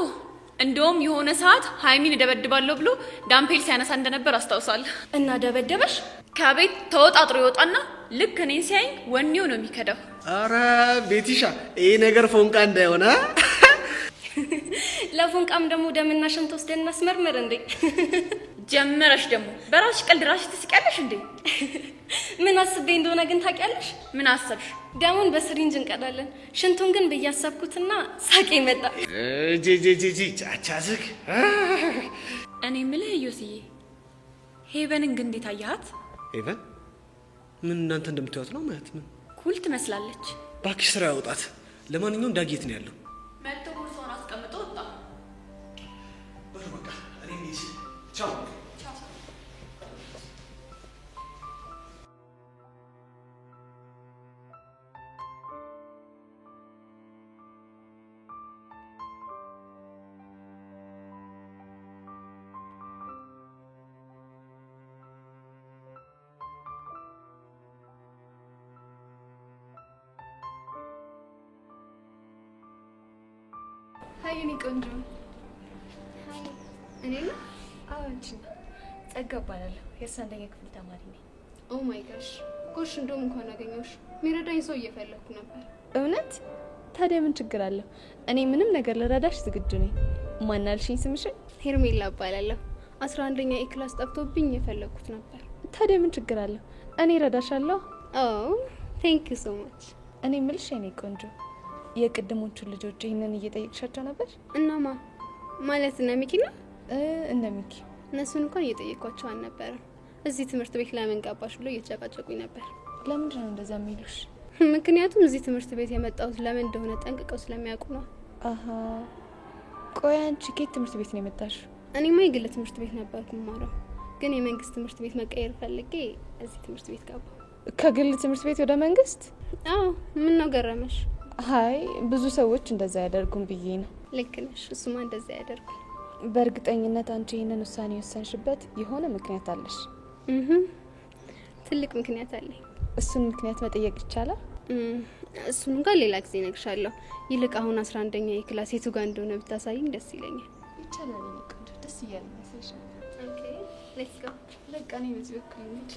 እንደውም የሆነ ሰዓት ሀይሚን እደበድባለሁ ብሎ ዳምፔል ሲያነሳ እንደነበር አስታውሳለሁ። እና ደበደበሽ? ከቤት ተወጣጥሮ ይወጣና ልክ እኔን ሲያይ ወኔው ነው የሚከዳው። አረ ቤቲሻ ይሄ ነገር ፎንቃ እንዳይሆነ ለፎንቃም ደግሞ ደምና ሽንት ወስደን እናስመርምር እንዴ? ጀመረሽ ደግሞ በራስሽ ቀልድ ራስሽ ትስቂያለሽ እንዴ? ምን አስቤ እንደሆነ ግን ታውቂያለሽ? ምን አሰብሽ? ደሙን በስሪንጅ እንቀዳለን፣ ሽንቱን ግን ብያሰብኩትና ሳቄ መጣ። ጂጂጂጂ ቻቻዝክ እኔ የምልህ ዮስዬ ሄቨንን ግን እንዴት አያት? ሄቨን ምን እናንተ እንደምታዩት ነው ማለት ምን ኩል ትመስላለች። ባክሽ ስራ ያውጣት። ለማንኛውም ዳጌት ነው ያለው። መጥቶ ቦርሳውን አስቀምጦ ወጣ። በቃ እኔ እንሂድ። ቻው። ሀይ የኔ ቆንጆ። እኔ ነው? አዎ አንቺ ነው። ጸጋ እባላለሁ። የ11ኛ ክፍል ተማሪ ነኝ። ኦ ማይ ጋሽ ጎሽ፣ እንደውም እንኳን አገኘሁሽ። የሚረዳኝ ሰው እየፈለኩ ነበር። እውነት? ታዲያ ምን ችግር አለው? እኔ ምንም ነገር ልረዳሽ ዝግጁ ነኝ። ማን አልሽኝ ስምሽን? ሄርሜላ እባላለሁ። 11ኛ ኤ ክላስ ጠፍቶብኝ የፈለኩት ነበር። ታዲያ ምን ችግር አለው? እኔ እረዳሻለሁ። ኦ ቴንክ ዩ ሶ ማች። እኔ ምልሽ የኔ ቆንጆ የቅድሞቹን ልጆች ይሄንን እየጠየቅሻቸው ነበር? እናማ ማለት እነ ሚኪ ነው? እነ ሚኪ። እነሱን እንኳን እየጠየቅኳቸው አልነበረም። እዚህ ትምህርት ቤት ለምን ገባሽ ብሎ እየተጨቃጨቁኝ ነበር። ለምንድን ነው እንደዛ የሚሉሽ? ምክንያቱም እዚህ ትምህርት ቤት የመጣሁት ለምን እንደሆነ ጠንቅቀው ስለሚያውቁ ነው። አሃ። ቆይ አንቺ ከየት ትምህርት ቤት ነው የመጣሽው? እኔማ የግል ትምህርት ቤት ነበርኩ የምማረው፣ ግን የመንግስት ትምህርት ቤት መቀየር ፈልጌ እዚህ ትምህርት ቤት ገባሁ። ከግል ትምህርት ቤት ወደ መንግስት? አዎ። ምን ነው ገረመሽ? አይ ብዙ ሰዎች እንደዛ ያደርጉም ብዬ ነው። ልክ ነሽ። እሱማ እንደዛ ያደርጉ። በእርግጠኝነት አንቺ ይሄንን ውሳኔ የወሰንሽበት የሆነ ምክንያት አለሽ? ትልቅ ምክንያት አለኝ። እሱን ምክንያት መጠየቅ ይቻላል? እሱን እንኳን ሌላ ጊዜ እነግርሻለሁ። ይልቅ አሁን 11ኛ የክላስ የቱ ጋር እንደሆነ ብታሳይኝ ደስ ይለኛል። ይቻላል። ቆንጆ ደስ እያለኝ መሰለሽ። ኦኬ ሌትስ ጎ። በቃ እኔ በዚህ በኩል እንሂድ።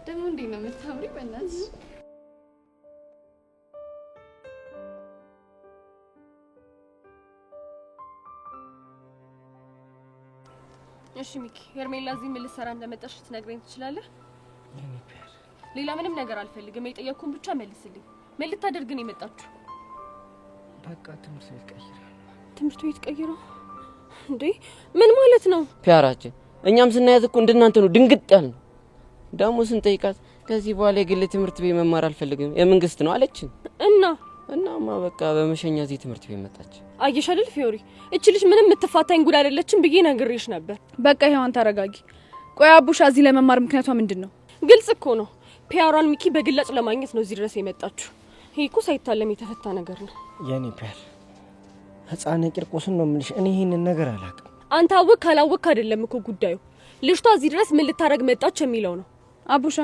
ደግሞ እንዴት ነው የምታምሪ በእናትሽ። እሺ ሚኪ፣ ሄርሜላ እዚህ ምን ልትሰራ እንደመጣሽ ልትነግረኝ ትችላለህ? ሌላ ምንም ነገር አልፈልግም። የጠየቅኩን ብቻ መልስልኝ። ምን ልታደርግ ነው የመጣችሁ? በቃ ትምህርት ቤት ቀይራ። ትምህርት ቤት ቀይራ? እንዴ ምን ማለት ነው? ፒያራችን እኛም ስናያት እኮ እንደናንተ ነው ድንግጥ ያልነው። ደግሞ ስንጠይቃት ከዚህ በኋላ የግል ትምህርት ቤት መማር አልፈልግም የመንግስት ነው አለችን። እናማ በቃ በመሸኛ እዚህ ትምህርት ቤት መጣች። አየሽ አይደል ፊዮሪ፣ እቺ ልጅ ምንም የምትፋታኝ ጉድ አይደለችም ብዬ ነግሬሽ ነበር። በቃ ይሄዋን ተረጋጊ። ቆይ አቡሻ እዚህ ለመማር ምክንያቷ ምንድነው? ግልጽ እኮ ነው። ፒያሯን ሚኪ በግላጭ ለማግኘት ነው እዚህ ድረስ የመጣችሁ። ይሄ እኮ ሳይታለም የተፈታ ነገር ነው። የኔ ፒያር ህፃን ቂርቆስን ነው የምልሽ። እኔ ይሄንን ነገር አላውቅም። አንተ አወቅ ካላወቅ አይደለም እኮ ጉዳዩ። ልጅቷ እዚህ ድረስ ምን ልታረግ መጣች የሚለው ነው። አቡሻ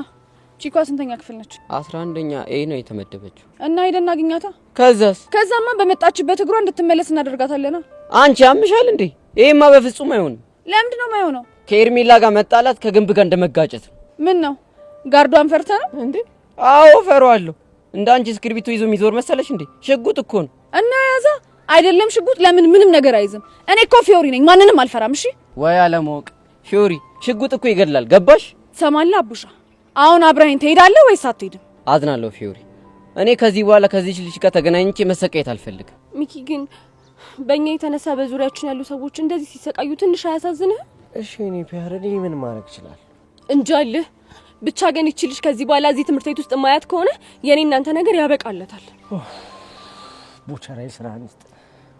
ቺኳ ስንተኛ ክፍል ነች? 11ኛ ኤ ነው የተመደበችው። እና ሄደን አግኛታ። ከዛማ በመጣችበት እግሯ እንድትመለስ እናደርጋታለና። አንቺ ያምሻል እንዴ? ይሄማ በፍጹም አይሆንም። ለምንድን ነው የማይሆነው? ከኤርሜላ ጋር መጣላት ከግንብ ጋር እንደመጋጨት ነው። ምን ነው ጋርዷን ፈርተ ነው እንዴ? አዎ ፈሯለሁ። እንዳንቺ እስክሪብቶ ይዞ የሚዞር መሰለሽ እንዴ? ሽጉጥ እኮ ነው። እና ያዛ አይደለም ሽጉጥ ለምን ምንም ነገር አይዝም። እኔ እኮ ፊዮሪ ነኝ፣ ማንንም አልፈራም። እሺ ወይ አለማወቅ። ፊዮሪ ሽጉጥ እኮ ይገድላል። ገባሽ? ሰማላ አቡሻ፣ አሁን አብረኸኝ ትሄዳለህ ወይስ አትሄድም? አዝናለሁ ፊዮሪ። እኔ ከዚህ በኋላ ከዚህ ልጅ ጋር ተገናኝቼ መሰቃየት አልፈልግም። ሚኪ ግን በእኛ የተነሳ በዙሪያችን ያሉ ሰዎች እንደዚህ ሲሰቃዩ ትንሽ አያሳዝንህ? እሺ እኔ ፒያር ምን ማድረግ ይችላል? እንጃልህ። ብቻ ግን ይቺ ልጅ ከዚህ በኋላ እዚህ ትምህርት ቤት ውስጥ ማያት ከሆነ የኔ እናንተ ነገር ያበቃለታል። ቡቸራይ ስራ አንስት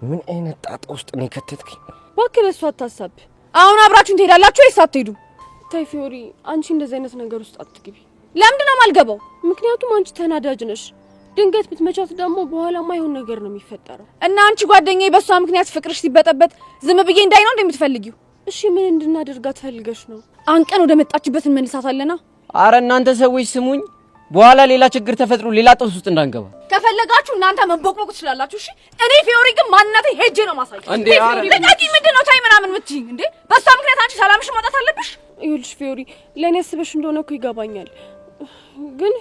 ምን አይነት ጣጣ ውስጥ ነው ከተትከኝ? እባክህ በሷ አታሳብ። አሁን አብራችሁን ትሄዳላችሁ ወይስ አትሄዱም? ታይ ፊዮሪ፣ አንቺ እንደዚህ አይነት ነገር ውስጥ አትግቢ። ለምንድን ነው የማልገባው? ምክንያቱም አንቺ ተናዳጅ ነሽ። ድንገት ብትመቻት ደግሞ በኋላ ማይሆን ነገር ነው የሚፈጠረው። እና አንቺ ጓደኛዬ በሷ ምክንያት ፍቅርሽ ሲበጠበጥ ዝም ብዬ እንዳይ ነው እንደምትፈልጊው? እሺ ምን እንድናደርጋት ፈልገሽ ነው? አንቀን ወደ መጣችበት እንመልሳታለና። አረ እናንተ ሰዎች ስሙኝ፣ በኋላ ሌላ ችግር ተፈጥሮ ሌላ ጦስ ውስጥ እንዳንገባ። ከፈለጋችሁ እናንተ መንቦቅቦቅ ትችላላችሁ። እሺ እኔ ፊዮሪ ግን ማንነቴ ሄጄ ነው ማሳየው። እንዴ አረ ለቃቂ ምንድነው ታይ ምናምን የምትይኝ እንዴ? በሷ ምክንያት አንቺ ሰላምሽ ማጣት አለብሽ? ይኸውልሽ ፊዮሪ፣ ለእኔ አስበሽ እንደሆነ እኮ ይገባኛል፣ ግን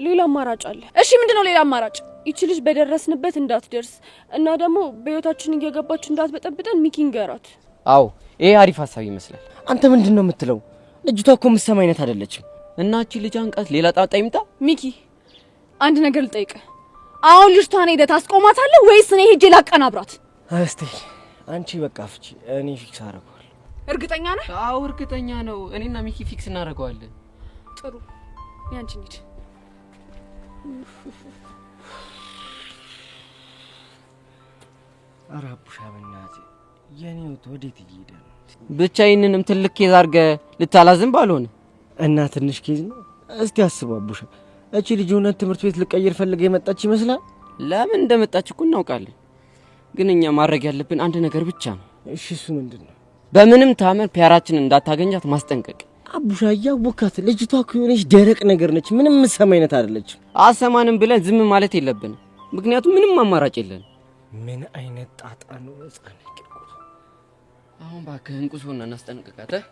ሌላ አማራጭ አለ። እሺ ምንድነው ሌላ አማራጭ? ይቺ ልጅ በደረስንበት እንዳትደርስ እና ደግሞ በህይወታችን እየገባች እንዳትበጠብጠን ሚኪ ንገራት። አዎ ይሄ አሪፍ ሀሳብ ይመስላል። አንተ ምንድነው የምትለው? ልጅቷ እኮ የምትሰማ አይነት አይደለችም። እና እቺ ልጅ አንቃት ሌላ ጣጣ ይምጣ። ሚኪ አንድ ነገር ልጠይቅህ። አሁን ልጅቷን ሄደህ ታስቆማታለህ ወይስ እኔ ሄጄ ላቀናብራት? እስቲ አንቺ በቃ ፍቺ፣ እኔ ፊክስ አደርገዋለሁ። እርግጠኛ ነህ? አዎ እርግጠኛ ነው። እኔና ሚኪ ፊክስ እናደርገዋለን። ጥሩ ያንቺ ልጅ ኧረ አቡሻ በእናትህ የኔ ወዴት እየሄደ ነው? ብቻ ይሄንንም ትልቅ ኬዝ አድርገህ ልታላዝም ባልሆነ እና ትንሽ ኬዝ ነው። እስቲ አስበው አቡሻ፣ እቺ ልጅ እውነት ትምህርት ቤት ልቀይር ፈልጋ የመጣች ይመስላል? ለምን እንደመጣች እኮ እናውቃለን፣ ግን እኛ ማድረግ ያለብን አንድ ነገር ብቻ ነው። እሺ እሱ ምንድነው? በምንም ታመር ፒያራችንን እንዳታገኛት ማስጠንቀቅ። አቡሻ እያወካት፣ ልጅቷ እኮ የሆነች ደረቅ ነገር ነች። ምንም ሰማ አይነት አይደለችም። አሰማንም ብለን ዝም ማለት የለብንም፣ ምክንያቱም ምንም አማራጭ የለንም። ምን አይነት ጣጣ ነው ህፃን ቂርቆስ። አሁን እባክህን ቁሱና እናስጠንቅቃት እ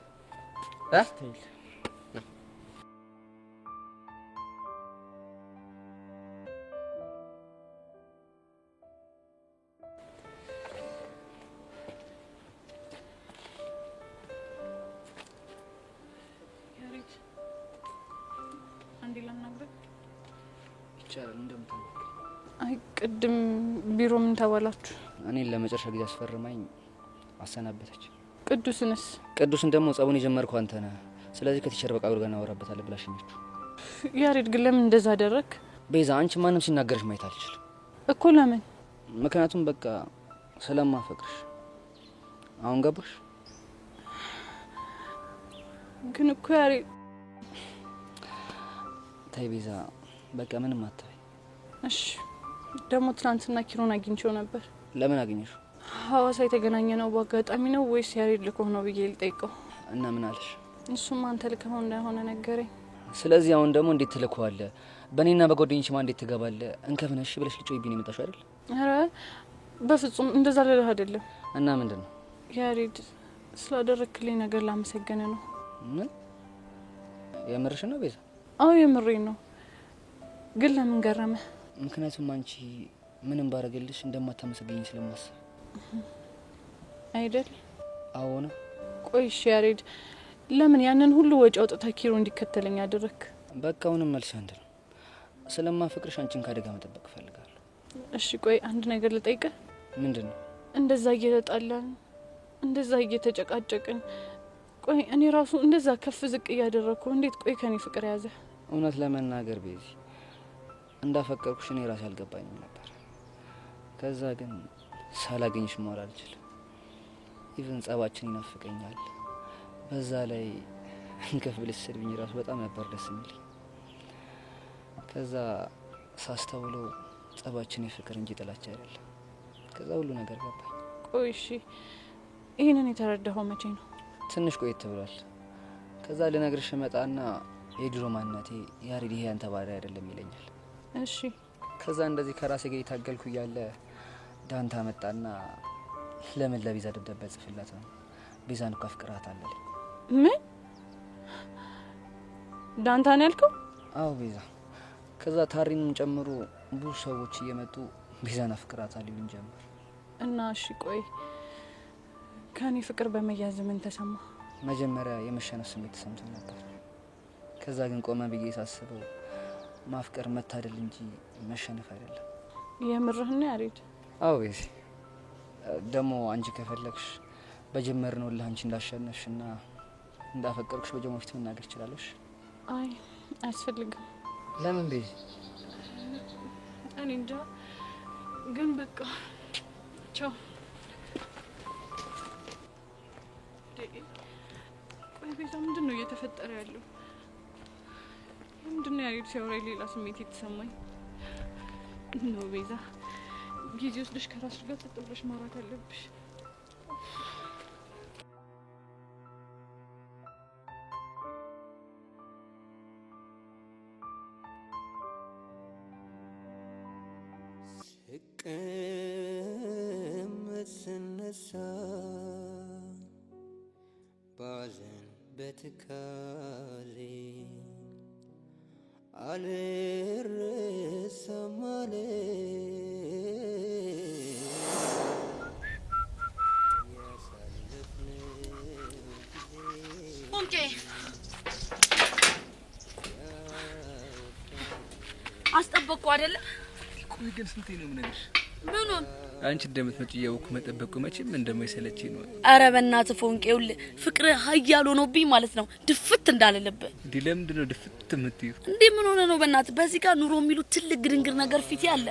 አይ ቅድም ቢሮ ምን ተባላችሁ? እኔን ለመጨረሻ ጊዜ አስፈርማኝ አሰናበተች። ቅዱስንስ? ቅዱስን ደግሞ ጸቡን የጀመርከው አንተ ነህ፣ ስለዚህ ከቲቸር በቃሉ ጋር እናወራበታለን ብላ ሸኘችው። ያሬድ ግን ለምን እንደዛ አደረግ? ቤዛ አንቺ ማንም ሲናገርሽ ማየት አልችልም እኮ። ለምን? ምክንያቱም በቃ ስለማፈቅርሽ። አሁን ገባሽ? ግን እኮ ያሬድ ታይ ቤዛ በቃ ምንም አትበይ። እሺ ደግሞ ትናንትና ኪሮን አግኝቼው ነበር። ለምን አገኘሽው? ሐዋሳ የተገናኘ ነው በአጋጣሚ ነው ወይስ ያሬድ ልኮህ ነው ብዬ ልጠይቀው። እና ምን አለሽ? እሱም አንተ ልከኸው እንደሆነ ነገረኝ። ስለዚህ አሁን ደግሞ እንዴት ትልከዋለህ? በእኔና በጓደኞች ማ እንዴት ትገባለህ? እንከፍነሽ ብለሽ ልጮይብኝ የመጣሽው አይደል? ኧረ በፍጹም እንደዛ ልልህ አይደለም። እና ምንድን ነው? ያሬድ ስላደረክልኝ ነገር ላመሰገነ ነው። ምን የምርሽ ነው ቤዛ? አዎ የምሬ ነው። ግን ለምን ገረመ? ምክንያቱም አንቺ ምንም ባረገልሽ እንደማታመሰገኝ ስለማስብ አይደል? አዎ ነው። ቆይ እሺ ያሬድ ለምን ያንን ሁሉ ወጪ አውጥተህ ኪሮ እንዲከተለኝ አደረክ? በቃ አሁንም መልስ አንድ ነው። ስለማፈቅርሽ አንቺን ካደጋ መጠበቅ እፈልጋለሁ። እሺ ቆይ አንድ ነገር ልጠይቅህ። ምንድን ነው? እንደዛ እየተጣላን እንደዛ እየተጨቃጨቅን ቆይ እኔ ራሱ እንደዛ ከፍ ዝቅ እያደረኩ እንዴት ቆይ ከኔ ፍቅር ያዘ? እውነት ለመናገር ቤዚ እንዳፈቀርኩሽ እኔ ራሴ አልገባኝም ነበር። ከዛ ግን ሳላገኝሽ መዋል አልችልም። ኢቭን ጸባችን ይናፍቀኛል። በዛ ላይ እንከፍ ብለሽ ስትሰድብኝ ራሱ በጣም ነበር ደስ የሚል። ከዛ ሳስተውለው ጸባችን የፍቅር እንጂ ጥላቻ አይደለም። ከዛ ሁሉ ነገር ገባኝ። ቆይ እሺ ይሄንን የተረዳኸው መቼ ነው? ትንሽ ቆየት ብሏል። ከዛ ልነግርሽ መጣና የድሮ ማንነቴ ያሬድ ይሄ አንተ ባሪያ አይደለም ይለኛል። እሺ ከዛ እንደዚህ ከራሴ ጋር የታገልኩ እያለ ዳንታ መጣና ለምን ለቤዛ ደብዳቤ ጽፍላት ነው ቤዛን እኮ አፍቅራታለሁ። ምን ዳንታ ነው ያልከው? አዎ ቤዛ። ከዛ ታሪንም ጨምሮ ብዙ ሰዎች እየመጡ ቤዛን አፍቅራታለሁ ይሉኝ ጀመር። እና እሺ ቆይ ከኔ ፍቅር በመያዝ ምን ተሰማ? መጀመሪያ የመሸነፍ ስሜት ተሰምቶ ነበር። ከዛ ግን ቆመ ብዬ ሳስበው ማፍቀር መታደል እንጂ መሸነፍ አይደለም። የምርህን ነው ያሬድ? አዎ ቤዚ። ደግሞ አንቺ ከፈለግሽ በጀመርነው ለአንቺ እንዳሸነፍሽና እንዳፈቀርኩሽ በጀሞ ፊት መናገር ትችላለሽ። አይ አያስፈልግም። ለምን ቤዚ? እኔ እንጃ ግን በቃ ቻው። ቆይ ቤዛ ምንድን ነው እየተፈጠረ ያለው? ምንድን ነው ያሬድ ሲያወራ ሌላ ስሜት የተሰማኝ ነው? ቤዛ ጊዜ ወስደሽ ከራስሽ ጋር ጸጥ ብለሽ ማውራት አለብሽ። ስቀመጥ ስነሳ ባዘን በትካዜ አልረሳም ኦኬ አስጠበቅኩ አይደለ? ቆይ ግን ስንቴ ነው የምነግርሽ? ምኑን? አንቺ እንደምትመጪ እያወኩ መጠበቁ መቼም እንደማይሰለችኝ ነው። አረ በእናትህ ፎንቄ ይኸውልህ ፍቅር ሀያል ሆኖብኝ ማለት ነው ድፍት እንዳልልብህ። እንዴ ለምንድን ነው ድፍት የምትይው? እንዴ ምን ሆነ ነው በእናትህ? በዚህ ጋር ኑሮ የሚሉት ትልቅ ግድንግር ነገር ፊት ያለ፣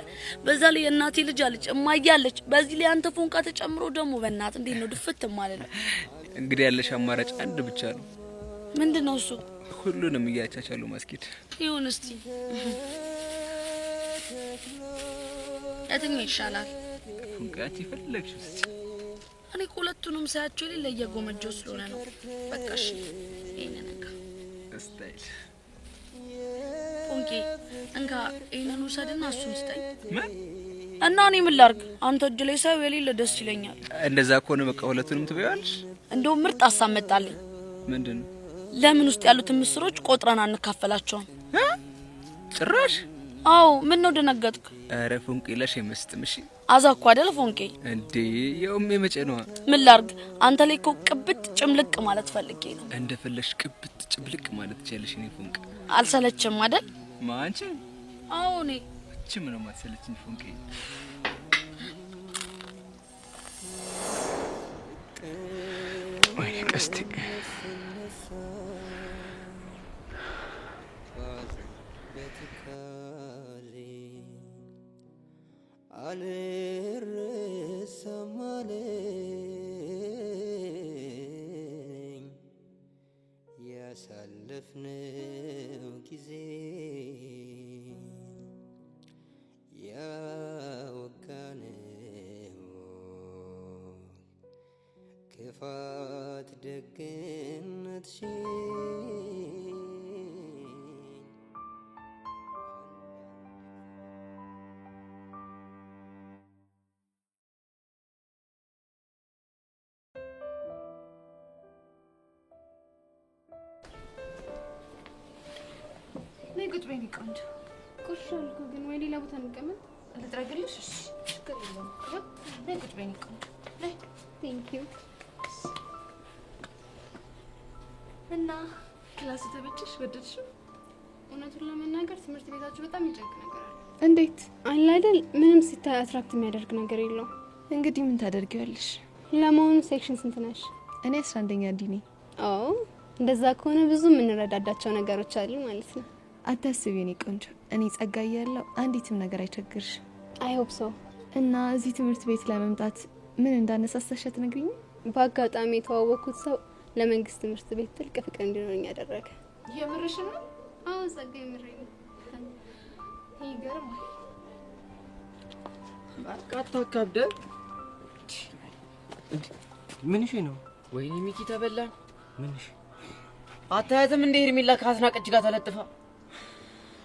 በዛ ላይ የእናቴ ልጅ አለች እማዬ አለች፣ በዚህ ላይ አንተ ፎንቃ ተጨምሮ ደግሞ በእናትህ እንዴት ነው ድፍት ማለት? እንግዲህ ያለሽ አማራጭ አንድ ብቻ ነው። ምንድነው እሱ? ሁሉንም እያቻቻሉ ማስኬድ። ይሁን እስቲ የትኛው ይሻላል? ፉንቃት ይፈልግሽ እስቲ። እኔ ሁለቱንም ሳያቸው የሌለ እየጎመጀው ስለሆነ ነው። በቃ እሺ ይሄንን እንካ ስታይል ፎንቄ እንካ ይሄንን ውሰድና እሱን ስጠኝ። ምን እና እኔ ምን ላድርግ? አንተ እጅ ላይ ሳይው የሌለ ደስ ይለኛል። እንደዛ ከሆነ በቃ ሁለቱንም ትበያለሽ። እንደውም ምርጥ አሳመጣልኝ። ምንድነው? ለምን ውስጥ ያሉትን ምስሮች ቆጥረን አንካፈላቸውም? ጭራሽ? አዎ ምን ነው ደነገጥክ? አረ ፎንቄ ላሽ የመስጥም። እሺ አዛኩ አይደል ፎንቄ? እንዴ የውም የመጨነዋ ምን ላድርግ? አንተ ላይ እኮ ቅብጥ ጭምልቅ ማለት ፈልጌ ነው። እንደፈለሽ ቅብጥ ጭምልቅ ማለት ትችያለሽ። እኔ ፎንቄ አልሰለችም አይደል? ማንቺ? አዎ እኔ እቺ ምን ነው ማትሰለችኝ ፎንቄ? ወይ ቀስቲ አልረሳም አለኝ ያሳለፍነው ጊዜ ያወጋነው ክፋት ደግነትሽን ነይ ቁጭ በይ ቆንጆ። ቆሻልኩ ግን ወይ ሌላ ቦታ እንቀመጥ? ልጥረግልሽ? እሺ ችግር የለውም። ነይ ቁጭ በይ ቆንጆ። ነይ። ቴንክ ዩ። እና ክላስ ተበጭሽ ወደድሽው? እውነቱን ለመናገር ትምህርት ቤታችሁ በጣም ይጨንቅ ነገር አለ። እንዴት አለ አይደል? ምንም ሲታይ አትራክት የሚያደርግ ነገር የለውም። እንግዲህ ምን ታደርጊዋለሽ? ለመሆኑ ሴክሽን ስንት ነሽ? እኔ 11ኛ ዲ ነኝ። አዎ እንደዛ ከሆነ ብዙ የምንረዳዳቸው ነገሮች አሉ ማለት ነው። አታስቢ የኔ ቆንጆ፣ እኔ ጸጋ እያለሁ አንዲትም ነገር አይቸግርሽ። አይ ሆፕ ሶ። እና እዚህ ትምህርት ቤት ለመምጣት ምን እንዳነሳሳሽ ትነግሪኝ? በአጋጣሚ የተዋወቅኩት ሰው ለመንግስት ትምህርት ቤት ጥልቅ ፍቅር እንዲኖረኝ ያደረገ። የምርሽ ነው? አዎ ጸጋ የምሬኝ ነው። ይገርማል። በቃ አታካብደ። ምንሽ ነው? ወይኔ ሚኪ ተበላን። ምንሽ አታያትም እንደ ሄርሜላ ከአስናቀች ጋር ተለጥፋ?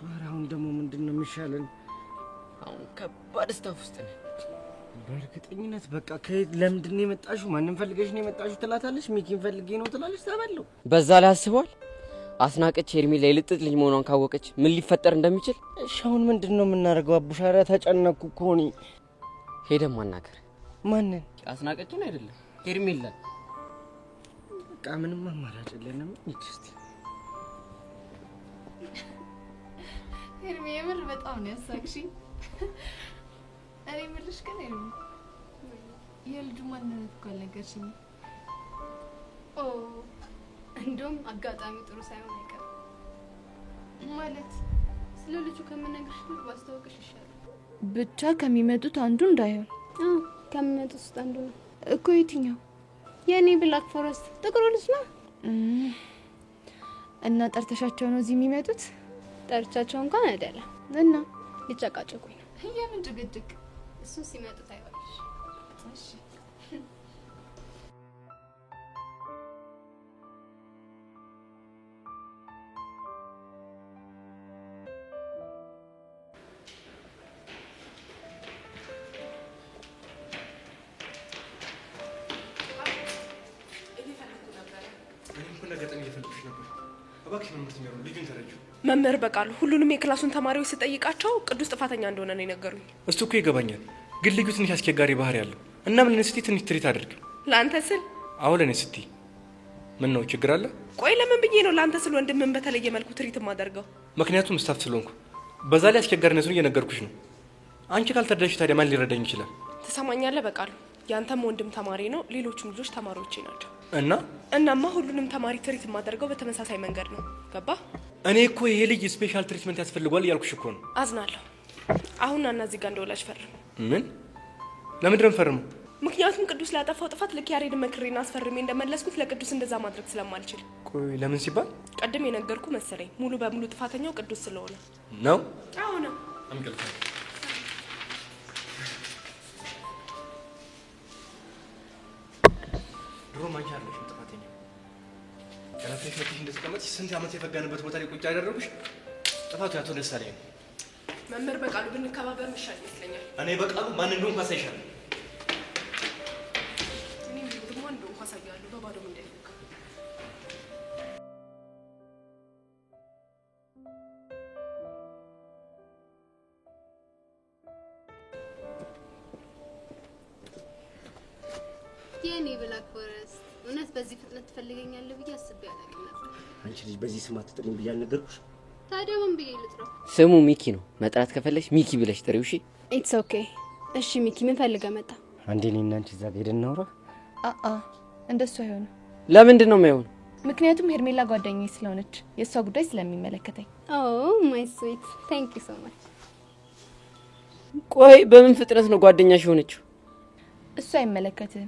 ኧረ አሁን ደግሞ ምንድነው የሚሻለን? አሁን ከባድ ስታፍ ውስጥ ነን። በእርግጠኝነት በቃ ከየት ለምንድነው የመጣሽው? ማንን ፈልገሽ ነው የመጣሽው ትላታለሽ። ሚኪን ፈልጌ ነው ትላለች። ተበለው። በዛ ላይ አስቧል። አስናቀች ሄርሜላ የልጥጥ ልጅ መሆኗን ካወቀች ምን ሊፈጠር እንደሚችል። እሺ አሁን ምንድነው የምናደርገው? አቡሻራ ተጨነኩ እኮ እኔ። ሄደን ማናገር። ማንን? አስናቀችን አይደለም ሄርሜላ። በቃ ምንም አማራጭ የለንም። እስቲ ሄርሜ የምር በጣም ነው ያሳቅሽኝ። እኔ የምልሽ ግን ሄርሜ የልጁ ማንነት እኮ አልነገርሽኝም። ኦ እንደውም አጋጣሚ ጥሩ ሳይሆን አይቀርም። ማለት ስለ ልጁ ከምነግርሽ ልጅ ባስተዋወቅሽ ይሻላል። ብቻ ከሚመጡት አንዱ እንዳይሆን። ከሚመጡት ውስጥ አንዱ ነው እኮ። የትኛው? የኔ ብላክ ፎረስት ጥቁሩ ልጅ ነው። እና ጠርተሻቸው ነው እዚህ የሚመጡት? ጠርቻቸው እንኳን አይደለም እና ሊጨቃጨቁኝ ነው። የምን ጭቅጭቅ? እሱ ሲመጡ ታይዋለሽ። እሺ ነበር። እባክሽ መምህርት ሜሮን ልጁን ተረጂው። መምህር በቃሉ ሁሉንም የክላሱን ተማሪዎች ስጠይቃቸው ቅዱስ ጥፋተኛ እንደሆነ ነው የነገሩኝ። እሱ እኮ ይገባኛል፣ ግን ልጁ ትንሽ አስቸጋሪ ባህሪ ያለው እና ምን ለኔ ስትይ ትንሽ ትሪት አድርግ። ለአንተ ስል? አዎ ለኔ ስትይ። ምን ነው ችግር አለ? ቆይ ለምን ብዬ ነው ለአንተ ስል ወንድምን በተለየ መልኩ ትሪት የማደርገው? ምክንያቱም ስታፍ ስለሆንኩ፣ በዛ ላይ አስቸጋሪነቱን እየነገርኩሽ ነው። አንቺ ካልተረዳሽ ታዲያ ማን ሊረዳኝ ይችላል? ትሰማኛለህ በቃሉ፣ ያንተም ወንድም ተማሪ ነው፣ ሌሎችም ልጆች ተማሪዎቼ ናቸው። እናማ ሁሉንም ተማሪ ትሪት የማደርገው በተመሳሳይ መንገድ ነው። ገባ? እኔ እኮ ይሄ ልጅ ስፔሻል ትሪትመንት ያስፈልጓል እያልኩሽ እኮ ነው። አዝናለሁ። አሁን ናና እዚህ ጋር እንደወላጅ ፈርም። ምን? ለምንድን ነው የምፈርመው? ምክንያቱም ቅዱስ ላጠፋው ጥፋት ልክ ያሬድን መክሬና አስፈርሜ እንደመለስኩት ለቅዱስ እንደዛ ማድረግ ስለማልችል። ቆይ ለምን ሲባል? ቀድም የነገርኩ መሰለኝ። ሙሉ በሙሉ ጥፋተኛው ቅዱስ ስለሆነ ነው። አዎ ነው። ድሮ ማንቻ አለሽ ጥፋተኛ ከለፍሽ መጥተሽ እንደተቀመጥሽ ስንት ዓመት የፈጋንበት ቦታ ላይ ቁጭ ያደረጉሽ ጥፋቱ ያቶ ደሳለኝ ነው። መምህር በቃሉ ብንከባበር ምሻል ይመስለኛል። እኔ በቃሉ ማን እንደሆንኩ አሳይሻለሁ። እኔም ደግሞ ማን እንደሆንኩ አሳያለሁ። በባዶ ምን እንዳይፈካ የኔ ብላክ ፎረስት እውነት በዚህ ፍጥነት ትፈልገኛለህ ብዬ አስቤ አላውቅም ነበር። አንቺ ልጅ በዚህ ስም አትጥሪኝ ብዬ አልነገርኩሽ? ታዲያ ምን ብዬ ልጥራው? ስሙ ሚኪ ነው። መጥራት ከፈለሽ ሚኪ ብለሽ ጥሪው። እሺ ኢትስ ኦኬ። እሺ ሚኪ ምን ፈልገህ መጣ? አንዴ እኔና አንቺ እዛ ጋር ሄደን እናውራ። እንደሱ አይሆንም። ለምንድን ነው የማይሆነው? ምክንያቱም ሄርሜላ ጓደኛዬ ስለሆነች የእሷ ጉዳይ ስለሚመለከተኝ። ኦ ማይ ስዊት ታንክ ዩ ሶ ማች። ቆይ በምን ፍጥነት ነው ጓደኛሽ የሆነችው? እሱ አይመለከትም።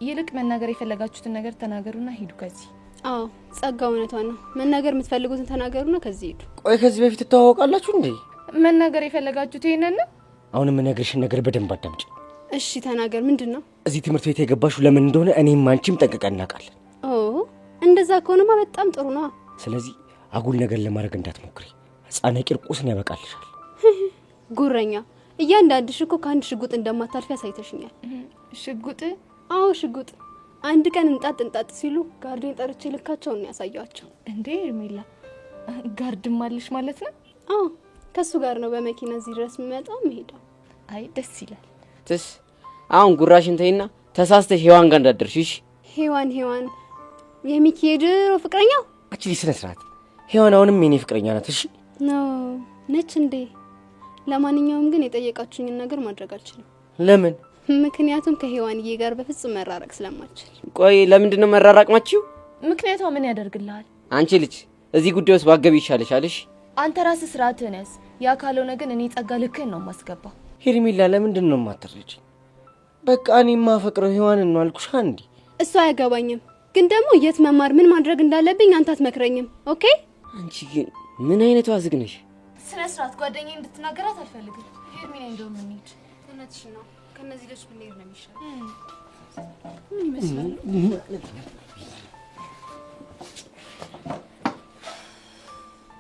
ይልቅ መናገር የፈለጋችሁትን ነገር ተናገሩና ሂዱ ከዚህ። አዎ ጸጋ እውነቷን ነው። መናገር የምትፈልጉትን ተናገሩና ከዚህ ሂዱ። ቆይ ከዚህ በፊት ተዋወቃላችሁ እንዴ? መናገር የፈለጋችሁት ይሄንን ነው? አሁን የምነግርሽን ነገር በደንብ አዳምጪ። እሺ ተናገር። ምንድነው? እዚህ ትምህርት ቤት የገባሽው ለምን እንደሆነ እኔም አንቺም ጠንቅቀን እናውቃለን። ኦ እንደዛ ከሆነማ በጣም ጥሩ ነው። ስለዚህ አጉል ነገር ለማድረግ እንዳትሞክሪ። ሕፃነ ቂርቆስን ያበቃልሻል። ጉረኛ እያንዳንድሽ እኮ ከአንድ ሽጉጥ እንደማታልፊ አሳይተሽኛል። ሽጉጥ? አዎ ሽጉጥ። አንድ ቀን እንጣጥ ሲሉ ጋርዴን ጠርቼ ልካቸውን ያሳያቸው። እንዴ ሄርሜላ ጋርድም አለሽ ማለት ነው? አዎ ከሱ ጋር ነው በመኪና እዚህ ድረስ የምመጣው መሄዳው። አይ ደስ ይላል። ትስ አሁን ጉራሽን ተይና ተሳስተሽ ሄዋን ጋር እንዳደርሽሽ። ሄዋን የሚኪ የድሮ ፍቅረኛው? አቺ ስነ ስርዓት። ሄዋን አሁንም የኔ ፍቅረኛ ናት። እሺ ነው ነች እንዴ? ለማንኛውም ግን የጠየቃችሁኝን ነገር ማድረግ አልችልም። ለምን? ምክንያቱም ከሄዋንዬ ጋር በፍጹም መራራቅ ስለማልችል። ቆይ ለምንድን ነው መራራቅማችሁ? ምክንያቷ ምን ያደርግልሃል? አንቺ ልጅ እዚህ ጉዳይ ውስጥ ባገቢ ይሻልሻል። እሺ አንተ ራስህ ስርዓትህን ያዝ። ያ ካልሆነ ግን እኔ ጸጋ ልክህን ነው የማስገባው። ሄርሜላ ለምንድን ነው የማትረጂኝ? በቃ እኔ የማፈቅረው ሄዋንን ነው አልኩሽ። አንዴ እሱ አያገባኝም፣ ግን ደግሞ የት መማር ምን ማድረግ እንዳለብኝ አንተ አትመክረኝም። ኦኬ? አንቺ ግን ምን አይነቱ አዝግ ነሽ? ስነ ስርዓት። ጓደኛዬ እንድትናገራት አልፈልግም። ሄርሜላ እንደውም እንሂድ። እውነትሽ ነው። ከነዚህ ልጅ ብንሄድ ነው የሚሻለው። ምን ይመስላል?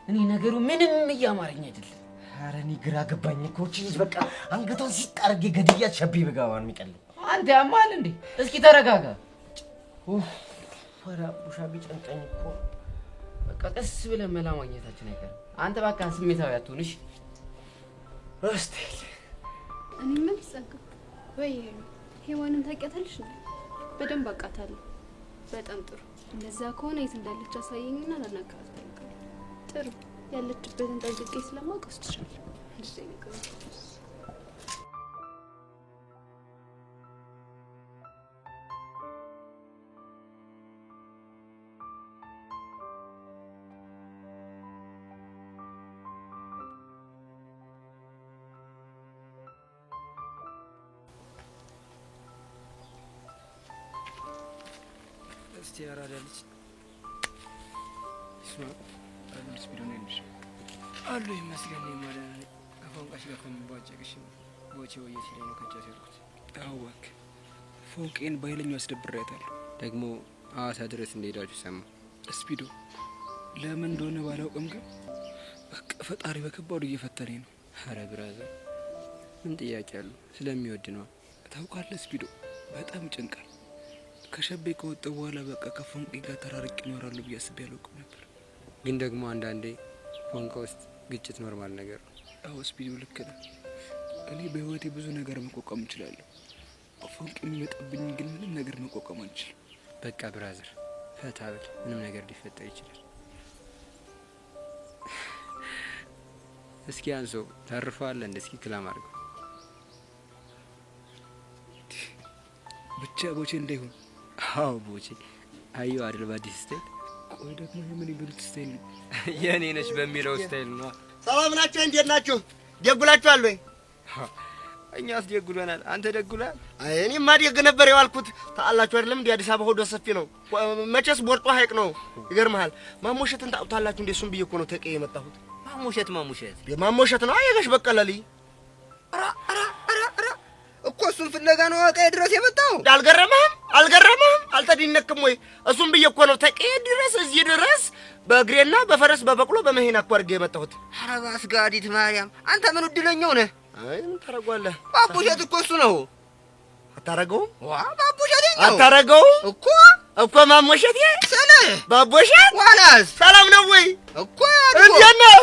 እኔ ነገሩ ምንም እያማረኝ አይደለም። ኧረ እኔ ግራ ገባኝ እኮ። እቺ ልጅ በቃ አንገቷን ሲጣርጌ ገድያት ሸቤ ብገባ ነው የሚቀለው። አንተ ያማል እንዴ? እስኪ ተረጋጋ። ፈራ ቡሻ ቢጨንቀኝ እኮ። በቃ ቀስ ብለን መላ ማግኘታችን አይቀርም። አንተ በቃ ስሜታዊ አትሆንሽ። እስቲ እኔ ምን ጸጋ ወይ ሄዋንን ታውቂያታለሽ እንዴ? በደንብ አውቃታለሁ። በጣም ጥሩ። እንደዛ ከሆነ የት እንዳለች አሳየኝና ላናግራት እፈልጋለሁ። ጥሩ። ያለችበትን ጠንቅቄ ስለማውቅ ወስድሻለሁ። እንደዚህ ነገር እስቲ ያራዳልች ስማ አዲስ ቪዲዮ ነው እንዴ? አሉ ይመስገን ነው ማለት ከፎንቃሽ ጋር ከመባጨቅሽ ቦቼ ወየሽ ላይ ነው ከጫ ሲልኩት አዋክ ፎንቄን ባይለኛው አስደብራታለሁ። ደግሞ አዋሳ ድረስ እንደሄዳችሁ ሰማ። ስፒዶ ለምን እንደሆነ ባላውቅም ግን በቃ ፈጣሪ በከባዱ እየፈተነኝ ነው። አረ ብራዘር ምን ጥያቄ አለው? ስለሚወድ ነው። ታውቃለህ ስፒዶ በጣም ይጨንቃል። ከሸቤ ከወጣ በኋላ በቃ ከፎንቄ ጋር ተራርቅ ይኖራሉ ብዬ አስቤ አላውቅም ነበር። ግን ደግሞ አንዳንዴ ፎንቃ ውስጥ ግጭት ኖርማል ነገር ነው። አዎ ስፒዱ ልክ ነህ። እኔ በህይወቴ ብዙ ነገር መቋቋም እችላለሁ። ፎንቄ የሚመጣብኝ ግን ምንም ነገር መቋቋም አልችልም። በቃ ብራዘር ፈታ ብል፣ ምንም ነገር ሊፈጠር ይችላል። እስኪ አንሶ ታርፈዋል እንደ እስኪ ክላም አድርገው ብቻ ቦቼ እንዳይሆን። አዎ ቦቼ አየሁ አይደል በአዲስ ስታይል። ቆይ ደግሞ የምን ይበሉት ስታይል ነው? የኔ ነች በሚለው ስታይል ነው። ሰላም ናችሁ? እንዴት ናችሁ? ደጉላችኋል ወይ? እኛስ ደጉለናል። አንተ ደጉላል? አይ እኔማ ደግ ነበር የዋልኩት። ታላችሁ አይደለም እንዴ አዲስ አበባ ሆዶ ሰፊ ነው። መቼስ ቦርጦ ሀይቅ ነው። ይገርምሃል። ማሞሸትን ታውቁታላችሁ እንዴ? እሱም ብዬ እኮ ነው ተቀየ የመጣሁት። ማሞሸት የማሞሸት ነው አየገሽ በቀለ ልይ እኮ እሱን ፍለጋ ነው አቀየ ድረስ የመጣው። አልገረመህም? አልተደነቅም ወይ? እሱም ብዬ እኮ ነው ተቀየ ድረስ እዚህ ድረስ በእግሬና በፈረስ በበቅሎ በመሄና እኮ አድርጌ የመጣሁት። ኧረ ባስጋዲት ማርያም አንተ ምን እድለኛው ነህ? አይ ምን ታረጋለህ? ባቡሸት እኮ እሱ ነው። አታረገውም? ዋ ባቡሸት ነው አታረገውም እኮ ማሞሸት ሰለ ባቡሸት ዋላስ ሰላም ነው ወይ እኮ እንዴት ነው?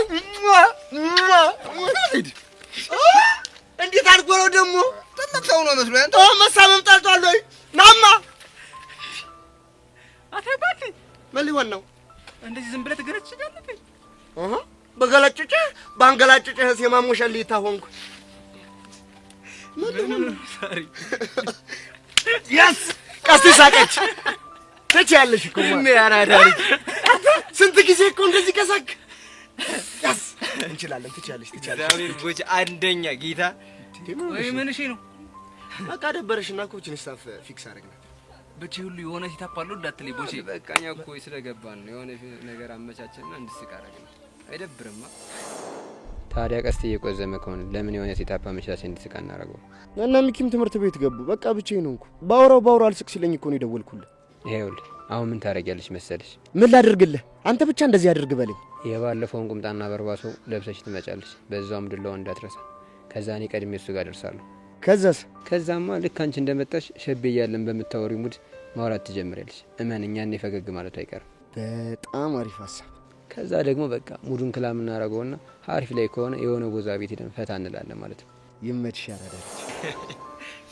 እንዴት አድርጎ ነው ደግሞ? ትልቅ ሰው ነው መስሎ አንተ መሳመም ጠልቷል ወይ? ናማ አታባቲ ምን ሊሆን ነው? እንደዚህ ዝም ብለህ ትገለጭኛለህ? በገለጭጭህ ባንገላጭጭህስ የማሞሸት ልይታ ሆንኩ። ሳሪ ያስ ቀስቲ ሳቀች ትችያለሽ እኮ ምን ያራዳሪ ስንት ጊዜ እኮ እንደዚህ ከሳክ ያስ እንችላለን። ትችያለሽ። ዛሬ ቦቼ አንደኛ ጌታ ወይ ምን እሺ ነው? በቃ ደበረሽና እኮ እቺን ስታፍ ፊክስ አደረግናት። በቺ ሁሉ የሆነ ሲታፕ አለው እንዳትለይ ቦቼ። በቃኛ እኮ ስለገባን ነው የሆነ ነገር አመቻቸና እንድስቅ አደረግን። አይደብርማ? ታዲያ ቀስት እየቆዘመ ከሆነ ለምን የሆነ ሲታፕ አመቻቸን እንድስቅ አናረገው? እና ሚኪም ትምህርት ቤት ገቡ። በቃ ብቻዬን ሆንኩ። ባውራው አልስቅ ሲለኝ እኮ ነው የደወልኩልህ። ይኸውልህ አሁን ምን ታረጊያለሽ መሰለሽ? ምን ላድርግልህ? አንተ ብቻ እንደዚህ አድርግ በለኝ። የባለፈውን ቁምጣና በርባሶ ለብሰሽ ትመጫለሽ። በዛውም ዱላውን እንዳትረሳ። ከዛ እኔ ቀድሜ እሱ ጋር ደርሳለሁ። ከዛማ ልክ አንቺ እንደመጣሽ ሸቤ እያለን በምታወሪው ሙድ ማውራት ትጀምሪያለሽ። እመንኛ እኔ ፈገግ ማለቱ አይቀርም። በጣም አሪፍ ሀሳብ። ከዛ ደግሞ በቃ ሙዱን ክላም እናደርገውና አሪፍ ላይ ከሆነ የሆነ ጎዛ ቤት ሄደን ፈታ እንላለን ማለት ነው። ይመችሽ ያራዳች።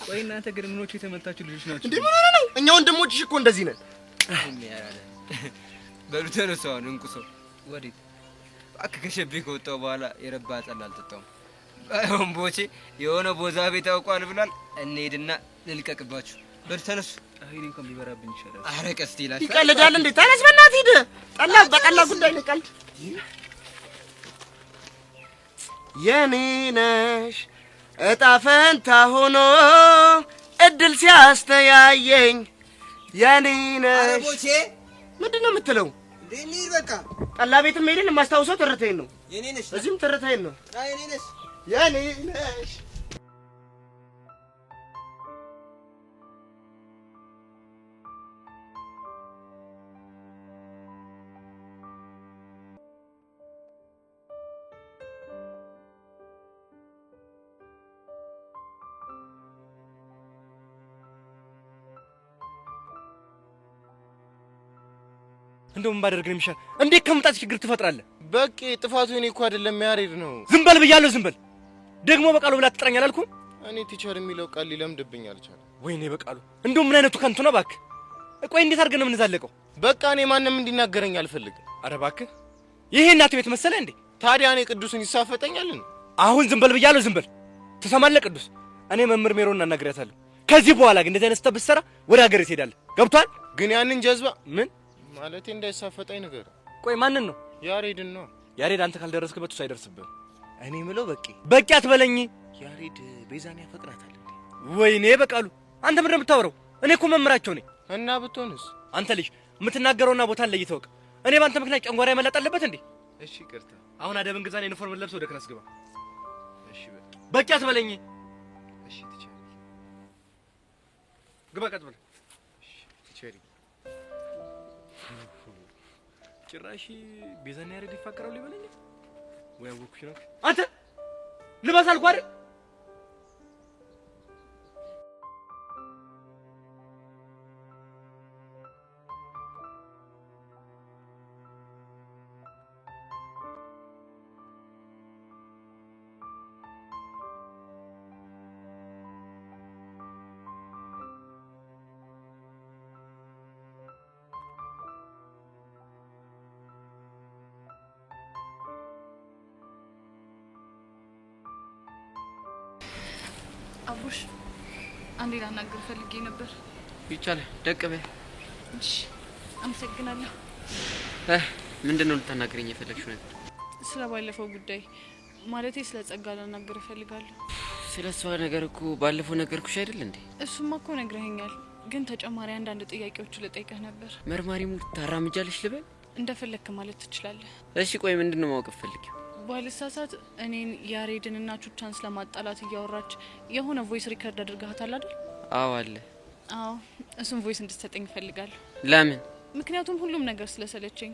ቆይ እናንተ ግን ምኖቹ የተመታችሁ ልጆች ናችሁ እንዴ? ምን ነው እኛ ወንድሞችሽ እኮ እንደዚህ ነን። ያራዳ በሉ ተነሳው እንቁሶ ወዴት እባክህ? ከሸቤ ከወጣሁ በኋላ የረባ ጠላ አልጠጣሁም። ባይሆን ቦቼ የሆነ ቦዛ ቤት አውቋል ብሏል። እንሄድና ልልቀቅባችሁ። በሉ ተነሱ። አይኔ እንኳን ቢበራብኝ ይሻላል። ኧረ ቀስት ይላል። ይቀልዳል እንዴ? ተነስ በእናትህ ሂድ። ጠላ በጠላ ጉዳይ ነው ቀልድ። የኔ ነሽ እጣ ፈንታ ሆኖ እድል ሲያስተያየኝ የኔ ነሽ። ቦቼ ምንድን ነው የምትለው? እንሂድ በቃ። ጠላ ቤትም ሄደን የማስታውሰው ትርታዬን ነው። የኔ ነሽ። እዚህም ትርታዬን ነው። የኔ ነሽ። የኔ ነሽ። እንደውም ባደርግ ነው የሚሻል። እንዴት ከመምጣት ችግር ትፈጥራለህ? በቂ ጥፋቱ እኔ እኮ አይደለም ያሬድ ነው። ዝም በል ብያለሁ፣ ዝም በል። ደግሞ በቃሉ ብላ ትጥራኝ አላልኩም? እኔ ቲቸር የሚለው ቃል ሊለምድብኝ አልቻለም። ወይኔ በቃሉ፣ እንደውም ምን አይነቱ ከንቱ ነው እባክህ። ቆይ እንዴት አድርገን ነው የምንዛለቀው? በቃ እኔ ማንም እንዲናገረኝ አልፈልግም። ኧረ እባክህ፣ ይሄ እናት ቤት መሰለህ እንዴ? ታዲያ እኔ ቅዱስን ይሳፈጠኛል? አሁን ዝም በል ብያለሁ፣ ዝም በል። ትሰማለህ ቅዱስ? እኔ መምህር ሜሮን እናናግሪያታለሁ። ከዚህ በኋላ ግን እንደዚህ አይነት ስህተት ብትሰራ ወደ ሀገር ትሄዳለህ። ገብቶሃል? ግን ያንን ጀዝባ ምን ማለቴ እንዳይሳፈጠኝ ነገር። ቆይ ማንን ነው? ያሬድን ነው። ያሬድ አንተ ካልደረስክበት እሱ አይደርስብህም። እኔ ምለው በቂ አትበለኝ። ያሬድ ቤዛን ያፈቅራታል እንዴ? ወይኔ በቃሉ፣ አንተ ምንድን ነው የምታወራው? እኔ እኮ መምህራቸው ነኝ። እና ብትሆንስ? አንተ ልጅ የምትናገረውና ቦታን ለይተህ ወቅ። እኔ ባንተ ምክንያት ጨንጓራ መላጥ አለበት እንዴ? እሺ ይቅርታ። አሁን አደብን ግዛና ዩኒፎርም ለብሰህ ወደ ክላስ ግባ። እሺ በቂ አትበለኝ። እሺ ቲቸር ግባ፣ ቀጥ ብለህ። እሺ ቲቸር። ጭራሽ ቤዛና ያሬድ ይፋቀራሉ ይበለኝ። ወይ አወኩሽ ነው አንተ። ልበስ አልኩህ አይደል? አቡሽ አንዴ ላናግር ፈልጌ ነበር። ይቻላል። ደቅ በይ። እሺ አመሰግናለሁ። ምንድነው ልታናግረኝ የፈለግሽው ነገር? ስለ ባለፈው ጉዳይ ማለቴ ስለ ጸጋ ላናግር እፈልጋለሁ። ስለ እሷ ነገር እኮ ባለፈው ነገርኩሽ አይደል እንዴ? እሱማ እኮ ነግረኸኛል፣ ግን ተጨማሪ አንዳንድ ጥያቄዎች ልጠይቅህ ነበር። መርማሪ ሙድ ታራምጃለሽ ልበል? እንደፈለክ ማለት ትችላለህ። እሺ ቆይ ምንድነው ማወቅ ፈልጊው? ባልሳሳት እኔን ያሬድንና ቹቻን ስለማጣላት እያወራች የሆነ ቮይስ ሪከርድ አድርጋታል አይደል? አዎ አለ። አዎ እሱን ቮይስ እንድትሰጠኝ እፈልጋለሁ። ለምን? ምክንያቱም ሁሉም ነገር ስለሰለቸኝ።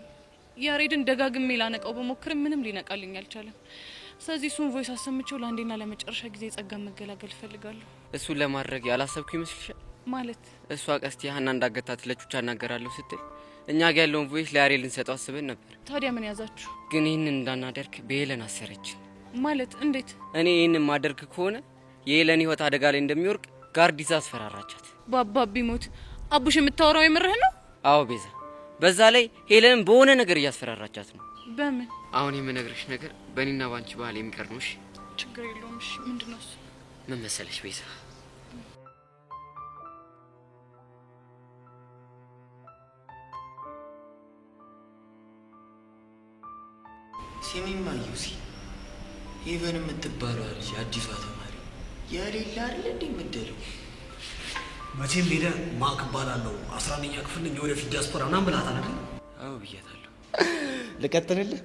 ያሬድን ደጋግሜ ላነቃው በሞክር ምንም ሊነቃልኝ አልቻለም። ስለዚህ እሱን ቮይስ አሰምቼው ለአንዴና ለመጨረሻ ጊዜ ጸጋ መገላገል እፈልጋለሁ። እሱን ለማድረግ ያላሰብኩ ይመስልሻል? ማለት እሷ ቀስቲ ሀና እንዳገታት ለቹቻ እናገራለሁ ስትል እኛ ጋር ያለውን ቮይስ ለያሬድ ልንሰጠው አስበን ነበር። ታዲያ ምን ያዛችሁ? ግን ይህንን እንዳናደርግ በሄለን አሰረችን። ማለት እንዴት? እኔ ይህንን ማደርግ ከሆነ የሄለን ህይወት አደጋ ላይ እንደሚወርቅ ጋርድ ይዛ አስፈራራቻት። ባባቢ ሞት አቡሽ የምታወራው የምርህ ነው? አዎ ቤዛ፣ በዛ ላይ ሄለንን በሆነ ነገር እያስፈራራቻት ነው። በምን? አሁን የምነግርሽ ነገር በእኔና ባንቺ ባህል የሚቀር ነው። እሺ ችግር የለውም። እሺ ምንድነው እሱ? ምን መሰለሽ ቤዛ፣ ሲሚማ ዩሲ ሄቨን የምትባለው ልጅ አዲሷ ተማሪ የሌላ አይደል እንዴ የምትደለው? መቼም ሄደህ ማክ እባላለሁ 11ኛ ክፍል ነኝ የወደፊት ዲያስፖራ ምናምን ብላታል አይደል? አዎ ብያታለሁ። ልቀጥልልህ?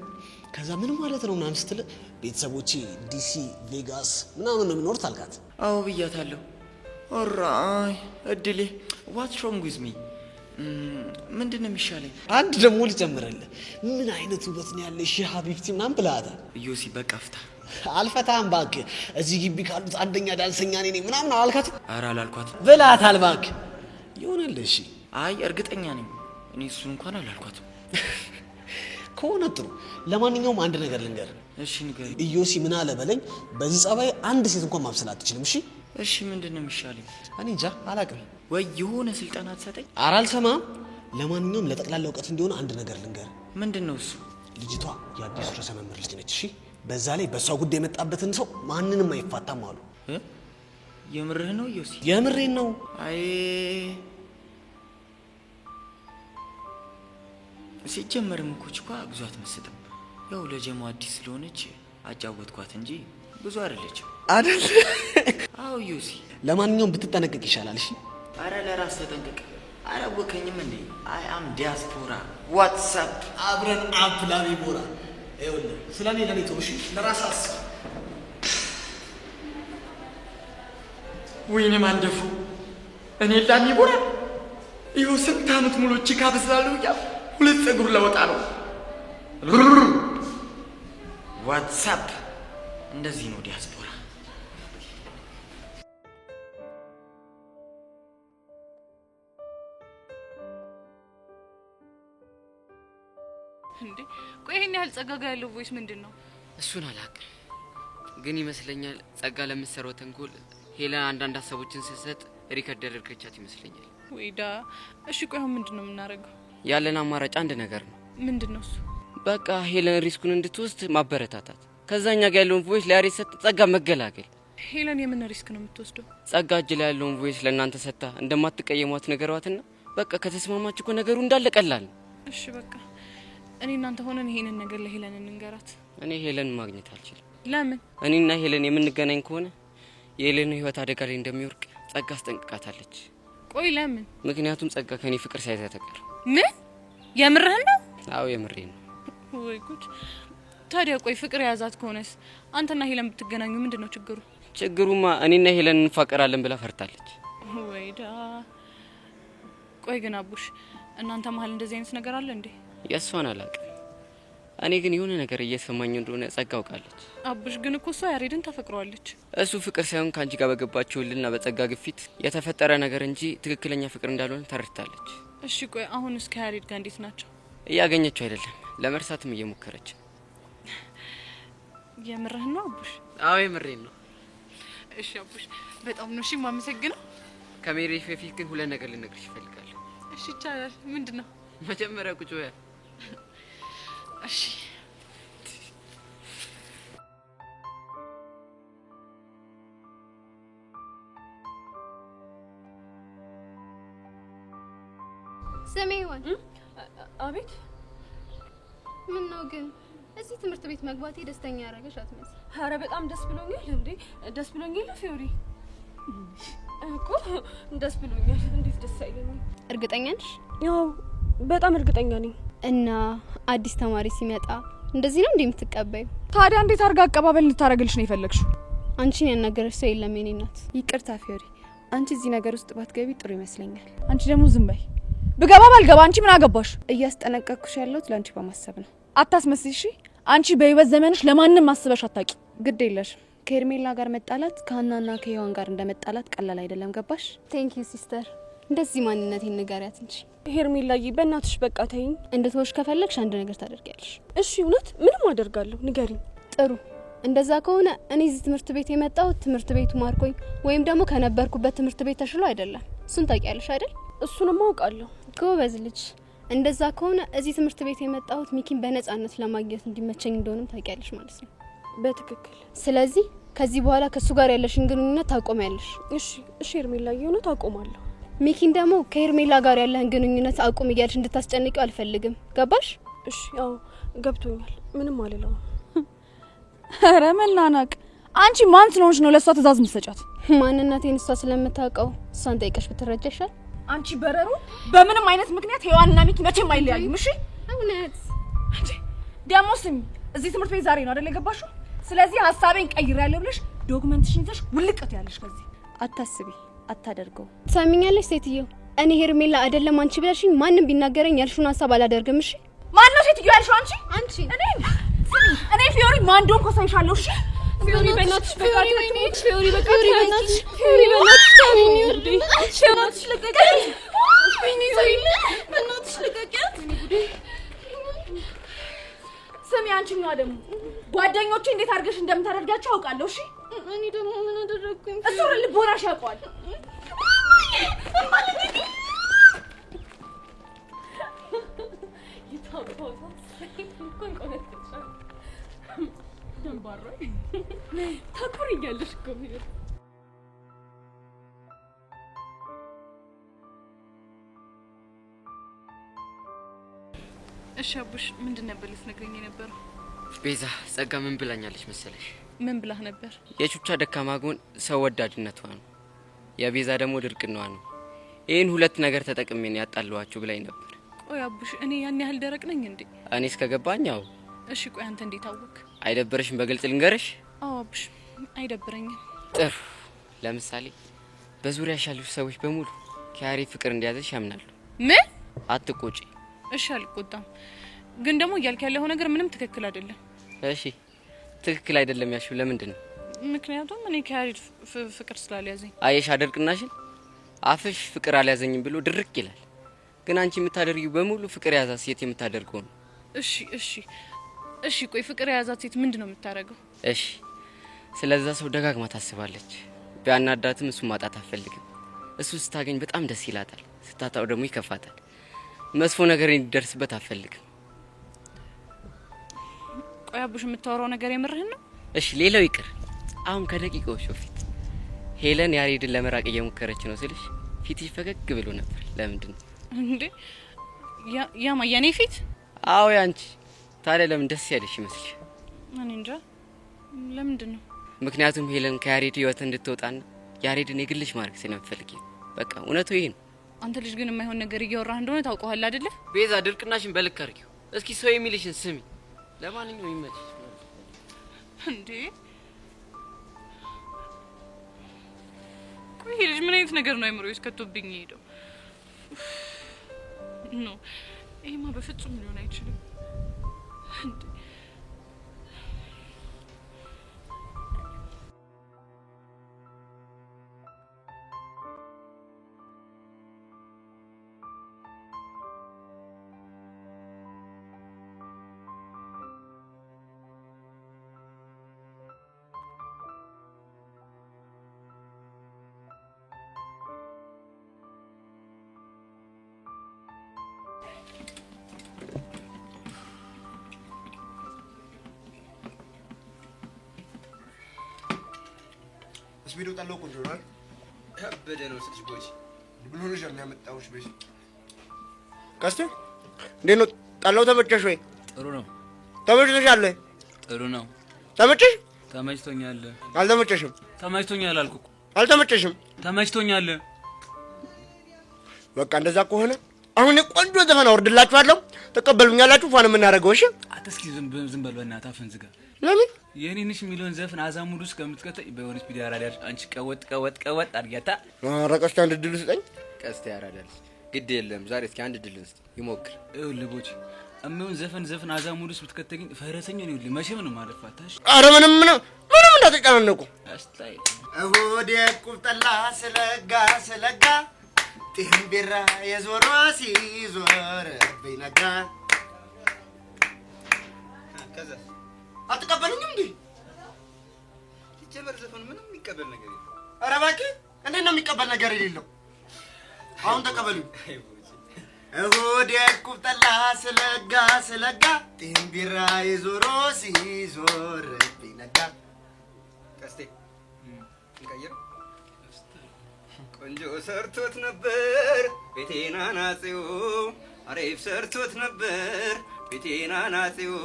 ከዛ ምን ማለት ነው ምናምን ስትል ቤተሰቦቼ ዲሲ ቬጋስ ምናምን ነው የሚኖሩት አልካት? አዎ ብያታለሁ። ኦራይ እድሌ ዋትስ ሮንግ ዊዝ ሚ? ምንድን ነው የሚሻለኝ? አንድ ደግሞ ልጨምርልህ። ምን አይነት ውበት ነው ያለሽ ሀቢብቲ ምናምን ብላታል። ዮሲ በቃ ፍታ። አልፈታም እባክህ። እዚህ ግቢ ካሉት አንደኛ ዳንሰኛ እኔ ነኝ ምናምን አላልካት? ኧረ አላልኳትም። ብላታል እባክህ። ይሆናልህ? እሺ። አይ እርግጠኛ ነኝ እኔ እሱን እንኳን አላልኳትም። ከሆነ ጥሩ። ለማንኛውም አንድ ነገር ልንገርህ። እሺ ንገረኝ። ኢዮሲ ምን አለ በለኝ፣ በዚህ ጸባይ አንድ ሴት እንኳን ማብሰል አትችልም። እሺ እሺ። ምንድን ነው የሚሻለኝ? እኔ እንጃ አላውቅም። ወይ የሆነ ስልጠና ትሰጠኝ? ኧረ አልሰማም። ለማንኛውም ለጠቅላላ እውቀት እንዲሆን አንድ ነገር ልንገርህ። ምንድን ነው እሱ? ልጅቷ የአዲሱ ርዕሰ መምህር ልጅ ነች። እሺ በዛ ላይ በእሷ ጉዳይ የመጣበትን ሰው ማንንም አይፋታም አሉ። የምርህ ነው ዮሲ? የምሬን ነው። አይ ሲጀመርም እኮ ችኳ ብዙ አትመስጥም። ያው ለጀሞ አዲስ ስለሆነች አጫወትኳት እንጂ ብዙ አይደለችም አይደል? አዎ ዮሲ። ለማንኛውም ብትጠነቀቅ ይሻላል። እሺ አረ ለራስ ተጠንቀቅ። አላወከኝም እንዴ? አይ አም ዲያስፖራ ዋትስአፕ አብረን አፕ ላሚቦራ። ይኸውልህ ስለኔ ለኔ ተው። እሺ ለራስ አስብ። ወይኔ ማንደፉ እኔ ላሚቦራ ይኸው ስንት ዓመት ሙሉ ቺካ በስላለሁ ያ ሁለት ፀጉር ለወጣ ነው። ዋትስአፕ እንደዚህ ነው ዲያስፖራ። እንዴ ቆይ ይሄን ያህል ጸጋ ጋር ያለው ቮይስ ምንድን ነው? እሱን አላውቅም፣ ግን ይመስለኛል ጸጋ ለምትሰራው ተንኮል ሄለን አንዳንድ ሀሳቦችን ስትሰጥ ሪከርድ ያደረገቻት ይመስለኛል። ወይዳ እሺ ቆይ አሁን ምንድን ነው የምናደርገው? ያለን አማራጭ አንድ ነገር ነው። ምንድን ነው እሱ? በቃ ሄለን ሪስኩን እንድትወስድ ማበረታታት፣ ከዛኛ ጋር ያለውን ቮይስ ለያሬድ ሰጥ ጸጋ መገላገል። ሄለን የምን ሪስክ ነው የምትወስደው? ጸጋ እጅ ላይ ያለውን ቮይስ ለእናንተ ሰጥታ እንደማትቀየሟት ነገሯትና በቃ ከተስማማች እኮ ነገሩ እንዳለ ቀላል ነው። እሺ በቃ እኔ እናንተ ሆነን ይሄንን ነገር ለሄለን እንንገራት። እኔ ሄለን ማግኘት አልችልም። ለምን? እኔና ሄለን የምንገናኝ ከሆነ የሄለን ህይወት አደጋ ላይ እንደሚወርቅ ጸጋ አስጠንቅቃታለች። ቆይ ለምን? ምክንያቱም ጸጋ ከኔ ፍቅር ሳይዛ ተቀር። ምን? የምርህን ነው? አዎ የምሬን ነው። ወይ ጉድ! ታዲያ ቆይ ፍቅር የያዛት ከሆነስ አንተና ሄለን ብትገናኙ ምንድነው ችግሩ? ችግሩማ እኔና ሄለን እንፋቀራለን ብላ ፈርታለች። ወይዳ! ቆይ ግን አቡሽ እናንተ መሀል እንደዚህ አይነት ነገር አለ እንዴ? የእሷን አላውቅም። እኔ ግን የሆነ ነገር እየሰማኝ እንደሆነ ጸጋ አውቃለች። አቡሽ ግን እኮ እሷ ያሬድን ታፈቅረዋለች። እሱ ፍቅር ሳይሆን ከአንቺ ጋር በገባችሁልና በጸጋ ግፊት የተፈጠረ ነገር እንጂ ትክክለኛ ፍቅር እንዳልሆነ ተረድታለች። እሺ ቆይ አሁን እስከ ያሬድ ጋር እንዴት ናቸው? እያገኘችው አይደለም፣ ለመርሳትም እየሞከረች። የምርህን ነው አቡሽ? አዎ የምሬን ነው። እሺ አቡሽ በጣም ነው እሺ የማመሰግነው። ከሜሪ በፊት ግን ሁለት ነገር ልነግርሽ እፈልጋለሁ። እሺ ይቻላል። ምንድነው? መጀመሪያ ቁጭ በያ። እሺ ስሜ ይሆን? አቤት። ምን ነው ግን እዚህ ትምህርት ቤት መግባቴ ደስተኛ ያደረገሽ አትመስል። ኧረ በጣም ደስ ብሎኛል። እንዴ ደስ ብሎኛል ፊዮሪ እኮ ደስ ብሎኛል። እንዴት ደስ አይለኝም? እርግጠኛ ነሽ? ያው በጣም እርግጠኛ ነኝ። እና አዲስ ተማሪ ሲመጣ እንደዚህ ነው እንደምትቀበዩ? ታዲያ እንዴት አርጋ አቀባበል ልታረግልሽ ነው የፈለግሽው? አንቺን ያናገረሽ ሰው የለም የኔ እናት። ይቅርታ ፊዮሪ፣ አንቺ እዚህ ነገር ውስጥ ባትገቢ ጥሩ ይመስለኛል። አንቺ ደግሞ ዝም በይ። ብገባ ባልገባ አንቺ ምን አገባሽ? እያስጠነቀቅኩሽ ያለሁት ለአንቺ በማሰብ ነው። አታስመስይ እሺ። አንቺ በህይወት ዘመንሽ ለማንም ማስበሽ አታቂ። ግድ የለሽም። ከኤርሜላ ጋር መጣላት ከሀናና ከሔዋን ጋር እንደመጣላት ቀላል አይደለም። ገባሽ? ቴንክ ዩ ሲስተር። እንደዚህ ማንነቴን ንገሪያት እንጂ። ሄርሜላዬ በእናትሽ በቃ ተይኝ። እንድትወሽ ከፈለግሽ አንድ ነገር ታደርጊያለሽ። እሺ እውነት ምንም አደርጋለሁ። ንገሪኝ። ጥሩ። እንደዛ ከሆነ እኔ እዚህ ትምህርት ቤት የመጣሁት ትምህርት ቤቱ ማርኮኝ ወይም ደግሞ ከነበርኩበት ትምህርት ቤት ተሽሎ አይደለም። እሱን ታውቂያለሽ አይደል? እሱንም አውቃለሁ። ጎበዝ ልጅ። እንደዛ ከሆነ እዚህ ትምህርት ቤት የመጣሁት ሚኪን በነጻነት ለማግኘት እንዲመቸኝ እንደሆነም ታውቂያለሽ ማለት ነው። በትክክል። ስለዚህ ከዚህ በኋላ ከሱ ጋር ያለሽን ግንኙነት ታቆሚያለሽ። እሺ ሄርሜላዬ፣ እውነት አቆማለሁ። ሚኪን ደግሞ ከሄርሜላ ጋር ያለህን ግንኙነት አቁም እያልሽ እንድታስጨንቂው አልፈልግም። ገባሽ? እሺ ያው ገብቶኛል። ምንም አልለውም። ኧረ መናናቅ። አንቺ ማን ስለሆንሽ ነው ለሷ ትእዛዝ የምትሰጫት? ማንነቴን እሷ ስለምታውቀው እሷን ጠይቀሽ ብትረጃ ይሻል። አንቺ በረሩ፣ በምንም አይነት ምክንያት ሔዋንና ሚኪ መቼም አይለያዩም። እሺ እውነት? ደግሞ ስሚ፣ እዚህ ትምህርት ቤት ዛሬ ነው አይደል የገባሽው? ስለዚህ ሀሳቤን ቀይሬያለሁ ብለሽ ዶክመንትሽን ይዘሽ ውልቀት ያለሽ ከዚህ። አታስቢ፣ አታደርገው። ትሰሚኛለሽ ሴትዮ? እኔ ሄርሜላ አይደለም አንቺ ብለሽኝ ማንንም ቢናገረኝ ያልሽውን ሀሳብ አላደርግም። እሺ? ማን ነው ሴትዮ ያልሽው? አንቺ? እኔ ፊዮሪ ማን እንደሆንኩ አሳይሻለሁ። እሺ? ፊዮሪ በእናትሽ በቃ ፊዮሪ በእናትሽ ፊዮሪ በእናትሽ ልቀቂያት። በእናትሽ ልቀቂያት። ስሚ አንቺኛ ደግሞ ጓደኞቼ እንዴት አድርገሽ እንደምታደርጋቸው አውቃለሁ። እሺ? እኔ ደግሞ ምን አደረኩኝ? እሱ ልቦናሽ ያውቀዋል። ታኩሪኛለሽ እኮ። እሺ አቡሽ፣ ምንድን ነበር ልትነግረኝ የነበረው? ቤዛ ጸጋ ምን ብላኛለች መሰለሽ? ምን ብላህ ነበር? የቹቻ ደካማ ጎን ሰው ወዳድነቷ ነው፣ የቤዛ ደግሞ ድርቅናዋ ነው። ይህን ሁለት ነገር ተጠቅሜ ነው ያጣለዋችሁ ብላኝ ነበር። ቆይ አቡሽ፣ እኔ ያን ያህል ደረቅ ነኝ እንዴ? እኔ እስከገባኝ አዎ። እሺ ቆይ አንተ እንዴት አወቅ? አይደብርሽም በግልጽ ልንገርሽ? አዎ አቡሽ፣ አይደብረኝም። ጥሩ። ለምሳሌ በዙሪያሽ ያሉ ሰዎች በሙሉ ከያሬድ ፍቅር እንደያዘሽ ያምናሉ። ምን? አትቆጪ። እሺ አልቆጣም፣ ግን ደግሞ እያልክ ያለው ነገር ምንም ትክክል አይደለም። እሺ ትክክል አይደለም ያልሽው ለምንድን ነው? ምክንያቱም እኔ ከያሬድ ፍቅር ስላልያዘኝ። አየሽ አደርቅናሽን፣ አፍሽ ፍቅር አልያዘኝም ብሎ ድርቅ ይላል፣ ግን አንቺ የምታደርጊው በሙሉ ፍቅር የያዛት ሴት የምታደርገው ነው። እሺ እሺ እሺ ቆይ ፍቅር የያዛት ሴት ምንድን ነው የምታደርገው? እሺ ስለዛ ሰው ደጋግማ ታስባለች። ቢያናዳትም እሱ ማጣት አትፈልግም። እሱ ስታገኝ በጣም ደስ ይላታል፣ ስታጣው ደግሞ ይከፋታል። መጥፎ ነገር እንዲደርስበት አትፈልግም። ቆይ አቡሽ የምታወራው ነገር የምርህን ነው? እሺ ሌላው ይቅር፣ አሁን ከደቂቃዎች በፊት ሄለን ያሬድን ለመራቅ እየሞከረች ነው ስልሽ ፊትሽ ፈገግ ብሎ ነበር። ለምንድን ነው እንዴ? ያማ የኔ ፊት? አዎ ያንቺ። ታዲያ ለምን ደስ ያለሽ ይመስልሽ? እኔ እንጃ ለምንድን ነው? ምክንያቱም ሄለን ከያሬድ ህይወት እንድትወጣና ያሬድን የግልሽ ማድረግ ስለምትፈልጊ። በቃ እውነቱ ይሄ ነው። አንተ ልጅ ግን የማይሆን ነገር እያወራህ እንደሆነ ታውቀዋል አይደለ? ቤዛ ድርቅናሽን በልክ አድርጊው። እስኪ ሰው የሚልሽን ስሚ። ለማንኛውም ይመችሽ። እንዴ ቆይ ልጅ ምን አይነት ነገር ነው አይምሮዬ ውስጥ ከቶብኝ ሄደው? ኖ ይሄማ በፍጹም ሊሆን አይችልም። እንዴ ቪዲዮ ጣለው ቆንጆ ነው። ያበደ ነው ስልሽ ቦች ምን ሆነሽ ነው ያመጣውሽ? በሽ ቀስቴ እንዴት ነው ጠላው? ተመቸሽ ወይ? ጥሩ ነው። ተመችቶሻል ወይ? ጥሩ ነው። ተመቸሽ? ተመችቶኛል። አልተመቸሽም? ተመችቶኛል አልኩ። አልተመቸሽም? ተመችቶኛል። በቃ እንደዛ ከሆነ አሁን ቆንጆ ዘፈን አወርድላችኋለሁ። ተቀበሉኛላችሁ? ፋን የምናደርገው እሺ? አትስኪ ዝም በል በእናትህ አፍህን ዝጋ። ለምን? የኔንሽ ሚሊዮን ዘፈን አዛሙድ ውስጥ ከምትከተይ በሆነች ቪዲዮ አራዳል አንቺ ቀወጥ አድርጊያታ። ኧረ ቀስቴ አንድ ድል ስጠኝ። ቀስቴ አራዳል ግድ የለም ዛሬ እስኪ አንድ ድል እስቲ ይሞክር። ይኸውልህ ቦቼ እሚሆን ዘፈን አዛሙድ ውስጥ ብትከተኝ ፈረሰኛ ነው። ይኸውልህ መቼም ነው ማለፋታሽ። ኧረ ምንም እንዳትጨናነቁ። አስታይ እሁድ ቁብጠላ ስለጋ ጤምቢራ የዞሮ ሲዞር በይነጋ ከዛ አትቀበሉኝም እንዴ? ሲጀመር ዘፈኑ ምንም የሚቀበል ነገር የለም። ኧረ እባክህ እንዴት ነው የሚቀበል ነገር የሌለው? አሁን ተቀበሉኝ። እሁድ ቁብጠላ ስለጋ ጤምቢራ የዞሮ ሲዞር በይነጋ ቀስቴ እንቀይረው። ቆንጆ ሰርቶት ነበር ቤቴና ናጺው አሪፍ ሰርቶት ነበር ቤቴና ናጺው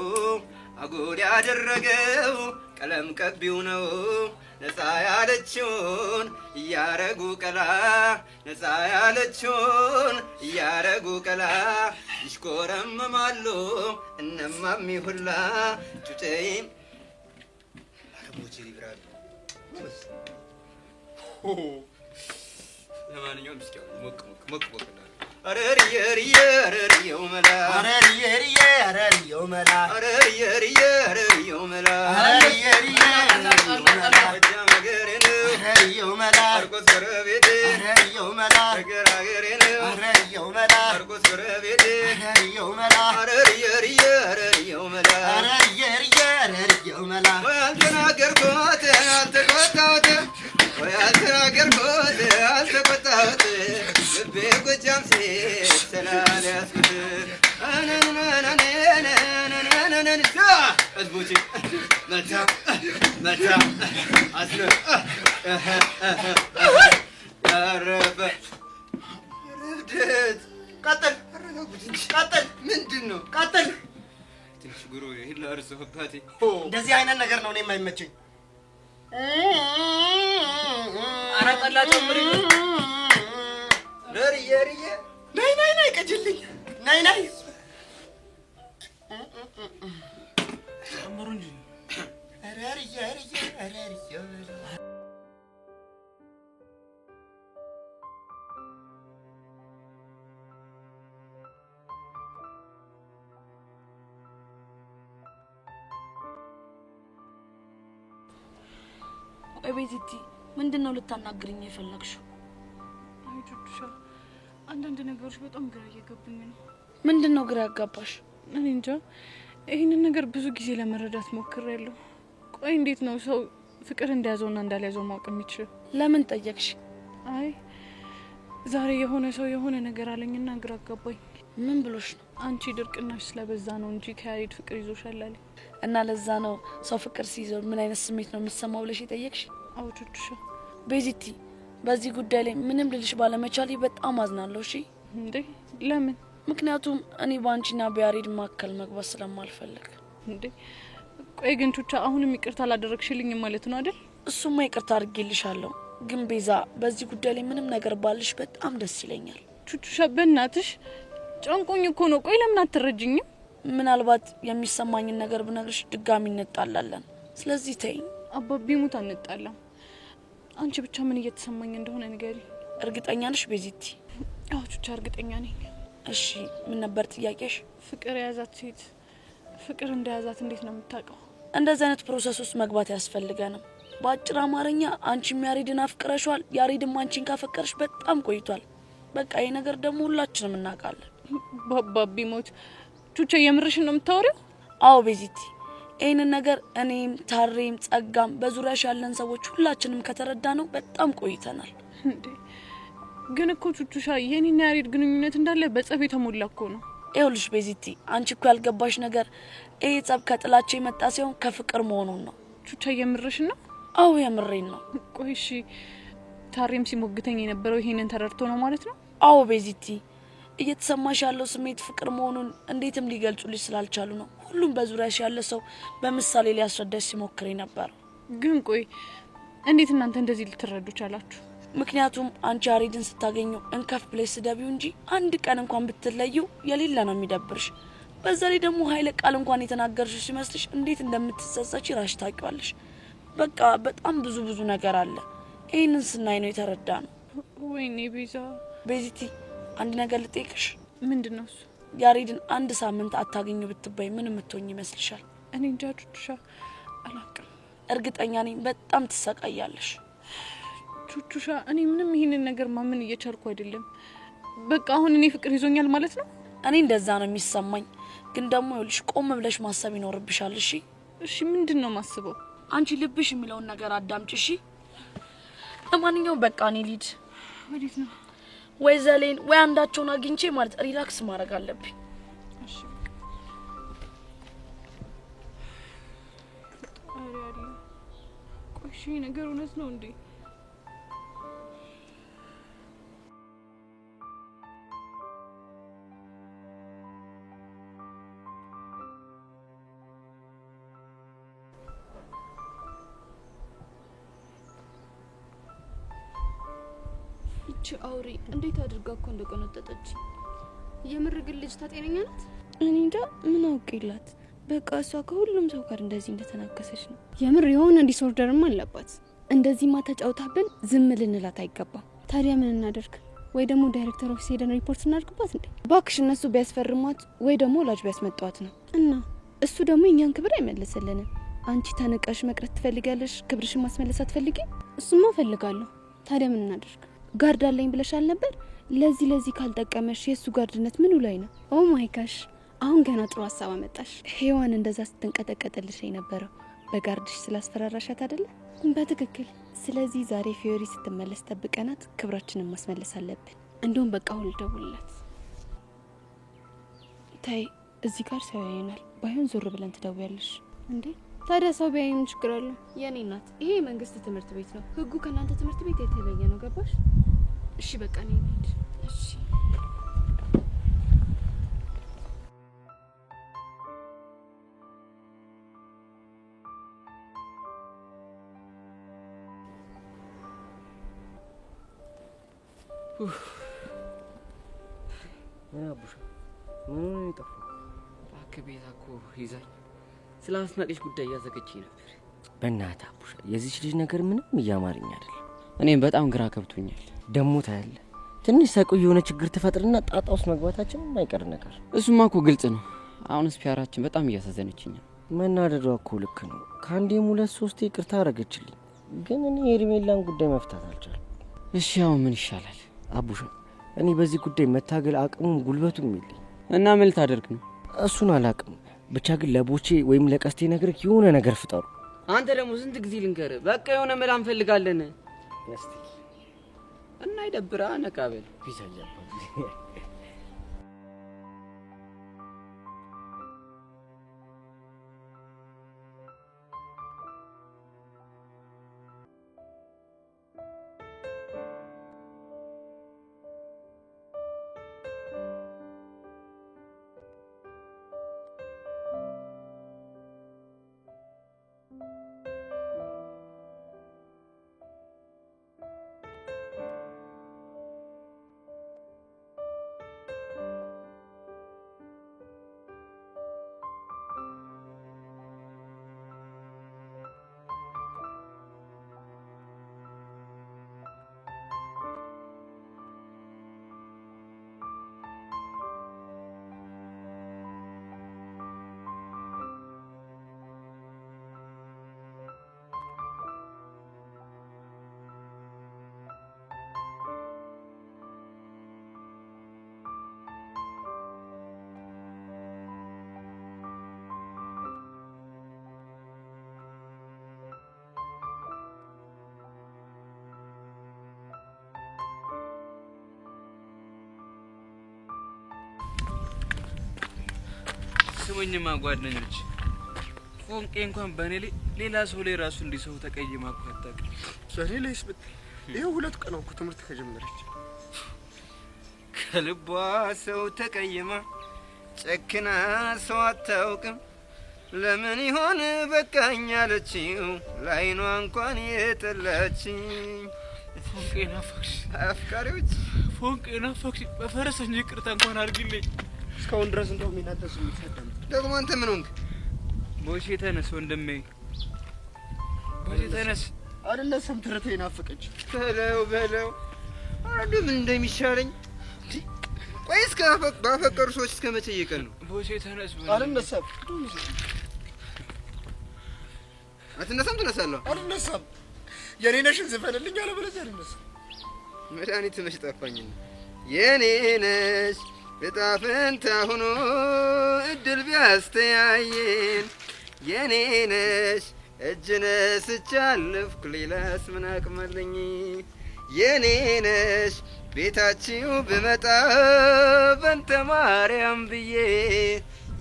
አጉል ያደረገው ቀለም ቀቢው ነው ነፃ ያለችውን እያረጉ ቀላ ነፃ ያለችውን እያረጉ ቀላ ይሽኮረመማሉ እነማሚ ሁላ ጩጬይም አረቦቼ ይብራሉ። ለማንኛውም እስኪ ሞቅ አረርየው መላ አረርየው መላ አረርየው መላ አረርየው መላ አርቆስ ጎረቤቴ አረርየው መላ አገር አገሬ ነው አረርየው መላ አርቆስ ጎረቤቴ አረርየው መላ አረርየው መላ አረርየው መላ ወይ አልተናገርኩት አልተቆጣሁት ወይ አልተናገርኩት አልተቆጣሁት ልቤ ጎጃም ሴት ስላልያዝኩት ህዝቦቼ መታ አስሎ ያረፈ ረብደት ቀጥል ምንድን ነው ቀጥል ትንሽ ጉሮ ላርሶ አባቴ እንደዚህ አይነት ነገር ነው እኔ የማይመቸኝ። ኧረ ጠላ ጨምሪ። ረርዬ ነይ ቀጅልኝ ነይ ጨምሩ እንጂ ረርዬ ቤዚቲ ምንድነው ልታናግሪኝ የፈለግሽው? አይ ቹቹሻ አንዳንድ ነገሮች በጣም ግራ እየገቡኝ ነው። ምንድነው ግራ ያጋባሽ? እኔ እንጃ ይሄንን ነገር ብዙ ጊዜ ለመረዳት ሞክሬያለሁ። ቆይ እንዴት ነው ሰው ፍቅር እንደያዘውና እንዳልያዘው ማወቅ የሚችለው? ለምን ጠየቅሽ? አይ ዛሬ የሆነ ሰው የሆነ ነገር አለኝና ግራ አጋባኝ። ምን ብሎሽ ነው? አንቺ ድርቅናሽ ስለበዛ ነው እንጂ ከያሬድ ፍቅር ይዞሻል አለኝ። እና ለዛ ነው ሰው ፍቅር ሲይዘው ምን አይነት ስሜት ነው የሚሰማው ብለሽ የጠየቅሽ? አዎ ቹቹሻ። ቤዚቲ በዚህ ጉዳይ ላይ ምንም ልልሽ ባለመቻሌ በጣም አዝናለሁ። እሺ እንዴ ለምን? ምክንያቱም እኔ ባንቺና በያሬድ መካከል መግባት ስለማልፈልግ። እንዴ ቆይ ግን ቹቻ አሁንም ይቅርታ አላደረግሽልኝም ማለት ነው አይደል? እሱማ ይቅርታ አድርጌልሻለሁ፣ ግን ቤዛ በዚህ ጉዳይ ላይ ምንም ነገር ባልሽ በጣም ደስ ይለኛል። ቹቹሻ በእናትሽ ጨንቆኝ እኮ ነው። ቆይ ለምን አትረጅኝም? ምናልባት የሚሰማኝን ነገር ብነግርሽ ድጋሚ እንጣላለን። ስለዚህ ተይኝ። አባቢ ሙት አንጣላም። አንቺ ብቻ ምን እየተሰማኝ እንደሆነ ንገሪ። እርግጠኛ ነሽ ቤዚቲ? አዎ ቹቻ እርግጠኛ ነኝ። እሺ ምን ነበር ጥያቄሽ? ፍቅር የያዛት ሴት ፍቅር እንደያዛት እንዴት ነው የምታውቀው? እንደዚህ አይነት ፕሮሰስ ውስጥ መግባት ያስፈልገንም። በአጭር አማርኛ አንቺም ያሬድን አፍቅረሻል፣ ያሬድም አንቺን ካፈቀረሽ በጣም ቆይቷል። በቃ ይሄ ነገር ደግሞ ሁላችንም እናውቃለን። ባባቢ ሞት ቹቻ የምርሽን ነው የምታወሪው? አዎ ቤዚቲ፣ ይሄንን ነገር እኔም ታሬም ጸጋም በዙሪያሽ ያለን ሰዎች ሁላችንም ከተረዳ ነው በጣም ቆይተናል። እንዴ ግን እኮ ቹቹሻ የኔና ያሬድ ግንኙነት እንዳለ በጸብ የተሞላ እኮ ነው። ይኸውልሽ ቤዚቲ፣ አንቺ እኮ ያልገባሽ ነገር ይሄ ጸብ ከጥላቻ የመጣ ሲሆን ከፍቅር መሆኑን ነው። ቹቻ የምርሽን ነው? አዎ የምሬን ነው። ቆይ እሺ ታሬም ሲሞግተኝ የነበረው ይሄንን ተረድቶ ነው ማለት ነው? አዎ ቤዚቲ፣ እየተሰማሽ ያለው ስሜት ፍቅር መሆኑን እንዴትም ሊገልጹልሽ ስላልቻሉ ነው ሁሉም በዙሪያሽ ያለ ሰው በምሳሌ ሊያስረዳሽ ሲሞክር ነበር። ግን ቆይ እንዴት እናንተ እንደዚህ ልትረዱ ቻላችሁ? ምክንያቱም አንቺ ያሬድን ስታገኙ እንከፍ ብለሽ ስደቢው እንጂ አንድ ቀን እንኳን ብትለዩ የሌላ ነው የሚደብርሽ። በዛ ላይ ደግሞ ኃይለ ቃል እንኳን የተናገርሽ ሲመስልሽ እንዴት እንደምትጸጸች ራሽ ታውቂዋለሽ። በቃ በጣም ብዙ ነገር አለ። ይሄንን ስናይ ነው የተረዳ ነው። ወይኔ ቤዛ። ቤዚቲ አንድ ነገር ልጠይቅሽ። ምንድነው እሱ? ያሬድን አንድ ሳምንት አታገኙ ብትባይ ምን የምትሆኝ ይመስልሻል? እኔ እንጃ ቹቹሻ አላውቅም። እርግጠኛ ነኝ በጣም ትሰቃያለሽ። ቹቹሻ እኔ ምንም ይሄንን ነገር ማመን እየቻልኩ አይደለም። በቃ አሁን እኔ ፍቅር ይዞኛል ማለት ነው? እኔ እንደዛ ነው የሚሰማኝ። ግን ደግሞ ይኸውልሽ ቆም ብለሽ ማሰብ ይኖርብሻል። እሺ እሺ፣ ምንድነው ማስበው? አንቺ ልብሽ የሚለውን ነገር አዳምጪ እሺ። ለማንኛውም በቃ እኔ ልሂድ። ወዴት ነው? ወይ ዘሌን ወይ አንዳቸውን አግኝቼ ማለት ሪላክስ ማድረግ አለብኝ። እሺ አሪያለ ቆይሽ ነገር እውነት ነው እንዴ? እቺ አውሪ እንዴት አድርጋ እኮ እንደቆነጠጠች። የምር ግን ልጅ ታጤነኛ ናት? እኔ እንጃ ምን አውቄላት። በቃ እሷ ከሁሉም ሰው ጋር እንደዚህ እንደተናከሰች ነው። የምር የሆነ ዲስኦርደርም አለባት። እንደዚህማ ተጫውታብን ዝም ልንላት አይገባም። ታዲያ ምን እናደርግ? ወይ ደግሞ ዳይሬክተር ኦፊስ ሄደን ሪፖርት እናድርግባት እንዴ? ባክሽ እነሱ ቢያስፈርሟት ወይ ደግሞ ወላጅ ቢያስመጣዋት ነው። እና እሱ ደግሞ የኛን ክብር አይመልስልንም። አንቺ ተነቀሽ መቅረት ትፈልጊያለሽ፣ ክብርሽን ማስመለስ አትፈልጊ? እሱማ ፈልጋለሁ። ታዲያ ምን እናደርግ? ጋርድ አለኝ ብለሻል ነበር። ለዚህ ካልጠቀመሽ የሱ ጋርድነት ምኑ ላይ ነው? ኦ ማይ ጋሽ አሁን ገና ጥሩ ሀሳብ አመጣሽ። ሄዋን እንደዛ ስትንቀጠቀጥልሽ የነበረው በጋርድሽ ስላስፈራራሻት አይደለ? በትክክል። ስለዚህ ዛሬ ፊዮሪ ስትመለስ ጠብቀናት ክብራችንን ማስመለስ አለብን። እንደውም በቃ ሁሉ ደውልላት። ታይ እዚህ ጋር ሰው ያየናል። ባይሆን ዞር ብለን ትደውያለሽ እንዴ? ታዲያ ሰው ቢያየን ችግር አለ? የኔ እናት ይሄ የመንግስት ትምህርት ቤት ነው። ህጉ ከእናንተ ትምህርት ቤት የተለየ ነው። ገባሽ? እሺ በቃ ነኝ። እሺ አቡሻ ምን ነው የጠፋው? እባክህ ቤዛ እኮ ይዛኝ ስለ አስናቀሽ ጉዳይ እያዘገችኝ ነበር። በእናትህ አቡሻ የዚች ልጅ ነገር ምንም እያማረኝ አይደለም። እኔም በጣም ግራ ገብቶኛል። ደሞ ታያለህ ትንሽ ሳይቆይ የሆነ ችግር ትፈጥርና ጣጣ ውስጥ መግባታችን የማይቀር ነገር። እሱማ እኮ ግልጽ ነው። አሁንስ ፒያራችን በጣም እያሳዘነችኝ ነው። መናደዷ እኮ ልክ ነው። ከአንዴም 2-3 ይቅርታ አረገችልኝ፣ ግን እኔ የሄርሜላን ጉዳይ መፍታት አልቻልኩም። እሺ አሁን ምን ይሻላል? አቡሻ እኔ በዚህ ጉዳይ መታገል አቅሙም ጉልበቱም የለኝም። እና ምን ልታደርግ ነው? እሱን አላቅም። ብቻ ግን ለቦቼ ወይም ለቀስቴ ነገር የሆነ ነገር ፍጠሩ። አንተ ደግሞ ስንት ጊዜ ልንገርህ? በቃ የሆነ መላ እንፈልጋለን። እስቲ እና ይደብራ ነቃበል ቢዛኛ ስሙኝማ ጓደኞች፣ ፎንቄ እንኳን በእኔ ላይ ሌላ ሰው ላይ ራሱ እንዲሰው ተቀይማ እኮ አታውቅም። በእኔ ላይስ ብታይ ይኸው 2 ቀን እኮ ትምህርት ከጀመረች። ከልቧ ሰው ተቀይማ ጨክና ሰው አታውቅም። ለምን ይሆን በቃኝ አለችው ላይኗ እንኳን የጠላችኝ። ፎንቄ ናፈቅሽ አፍቃሪዎች ፎንቄ ናፈቅሽ። በፈረሰኝ ይቅርታ እንኳን አድርጊልኝ። እስካሁን ድረስ እንደው የሚናደስ የሚሰደም ደግሞ አንተ ምን ሆንክ? ቦሼ ተነስ ወንድሜ፣ ቦሼ ተነስ። አይደለስም ትርቴ ናፈቀች። በለው አንዱ ምን እንደሚሻለኝ። ቆይ እስከ ባፈቀሩ ሰዎች እስከ መቼ እየቀን ነው? ቦሼ ተነስ። አልነሳም። አትነሳም? ትነሳለህ? አልነሳም። የኔ ነሽን ዝፈንልኝ አለበለዚያ አልነሳም። መድኃኒት መች ጠፋኝ። የኔ ነሽ ዕጣ ፈንታ ሆኖ እድል ቢያስተያየን የኔ ነሽ እጅ ነስቻለፍኩ ሌላስ ምን አቅመለኝ። የኔ ነሽ ቤታችሁ ብመጣ በንተ ማርያም ብዬ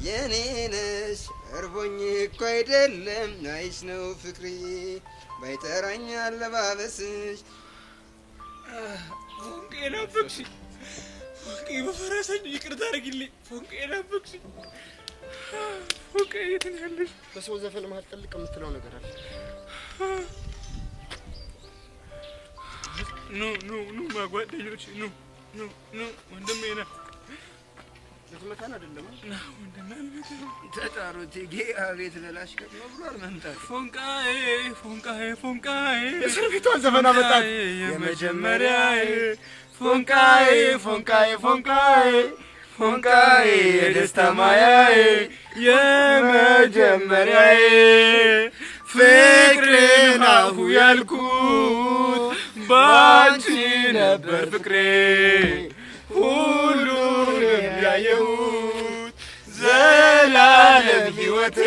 የኔ ነሽ እርቦኝ እኮ አይደለም አይሽ ነው ፍቅሪ ባይጠራኝ አለባበስሽ። ፎንቄ ናፈቅሽ ፎንቄ፣ በፈረሰኝ ይቅርታ አድርጊልኝ ፎንቄ ናፈቅሽ። ፎንቄ የት ነው ያለሽ? በሰው ዘፈን መሀል ጠልቅ የምትለው ነገር አለ። ኑ ጓደኞች ኑ ወንድሜ ና ልትመታን አይደለም ና ወንድሜ ተጣሩት ጌ አቤት በላሽ ከብሎ ብሏል መምጣት። ፎንቃዬ እስር ቤቷን ዘፈን አመጣት የመጀመሪያዬ ፎንቃዬ የደስታ ማያዬ የመጀመሪያዬ ፍቅርን አሁ ያልኩት ባንቺ ነበር ፍቅሬ ሁሉንም ያየሁት ዘላለም ሕይወቴ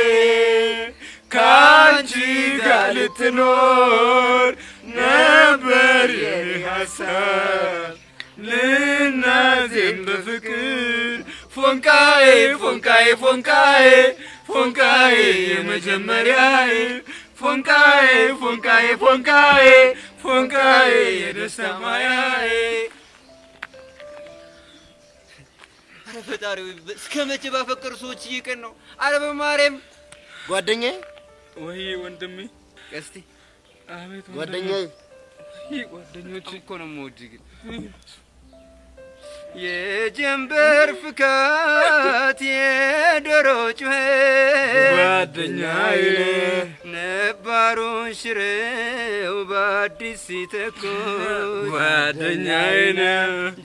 ካንቺ ጋር ልትኖር ነበር የኔ ሀሳብ ልናዜም በፍቅር ፎንቃዬ የመጀመሪያዬ ፎንቃዬ የደስታ ማያዬ። ኧረ ፈጣሪው እስከ መቼ ባፈቀሩ ሰዎች እየቀን ነው? ኧረ በማርያም ጓደኛዬ። ወይ ወንድሜ ቀስቲ። አቤት ጓደኛዬ። ወይ ጓደኞቼ እኮ ነው የምወድህ ግን የጀንበር ፍካት የዶሮ ጩኸት ጓደኛዬ ነባሩን ሽሬው በአዲስ ሲተኩት ጓደኛዬ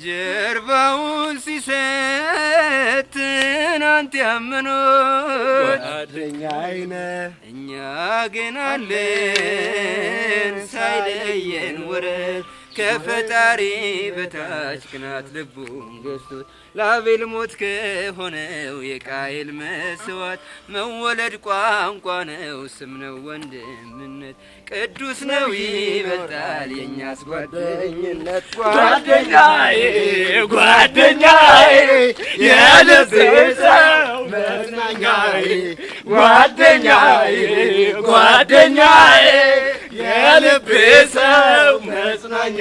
ጀርባውን ሲሰጥ ትናንት ያመኑት ጓደኛዬ እኛ ግን አለን ሳይለየን ወረት ከፈጣሪ በታች ቅናት ልቡን ገዝቶት ለአቤል ሞት ከሆነው የቃየል መስዋዕት መወለድ ቋንቋ ነው ስም ነው ወንድምነት ቅዱስ ነው ይበልጣል የኛስ ጓደኝነት። ጓደኛዬ የልቤ ሰው መጽናኛዬ ጓደኛዬ የልቤ ሰው መጽናኛ።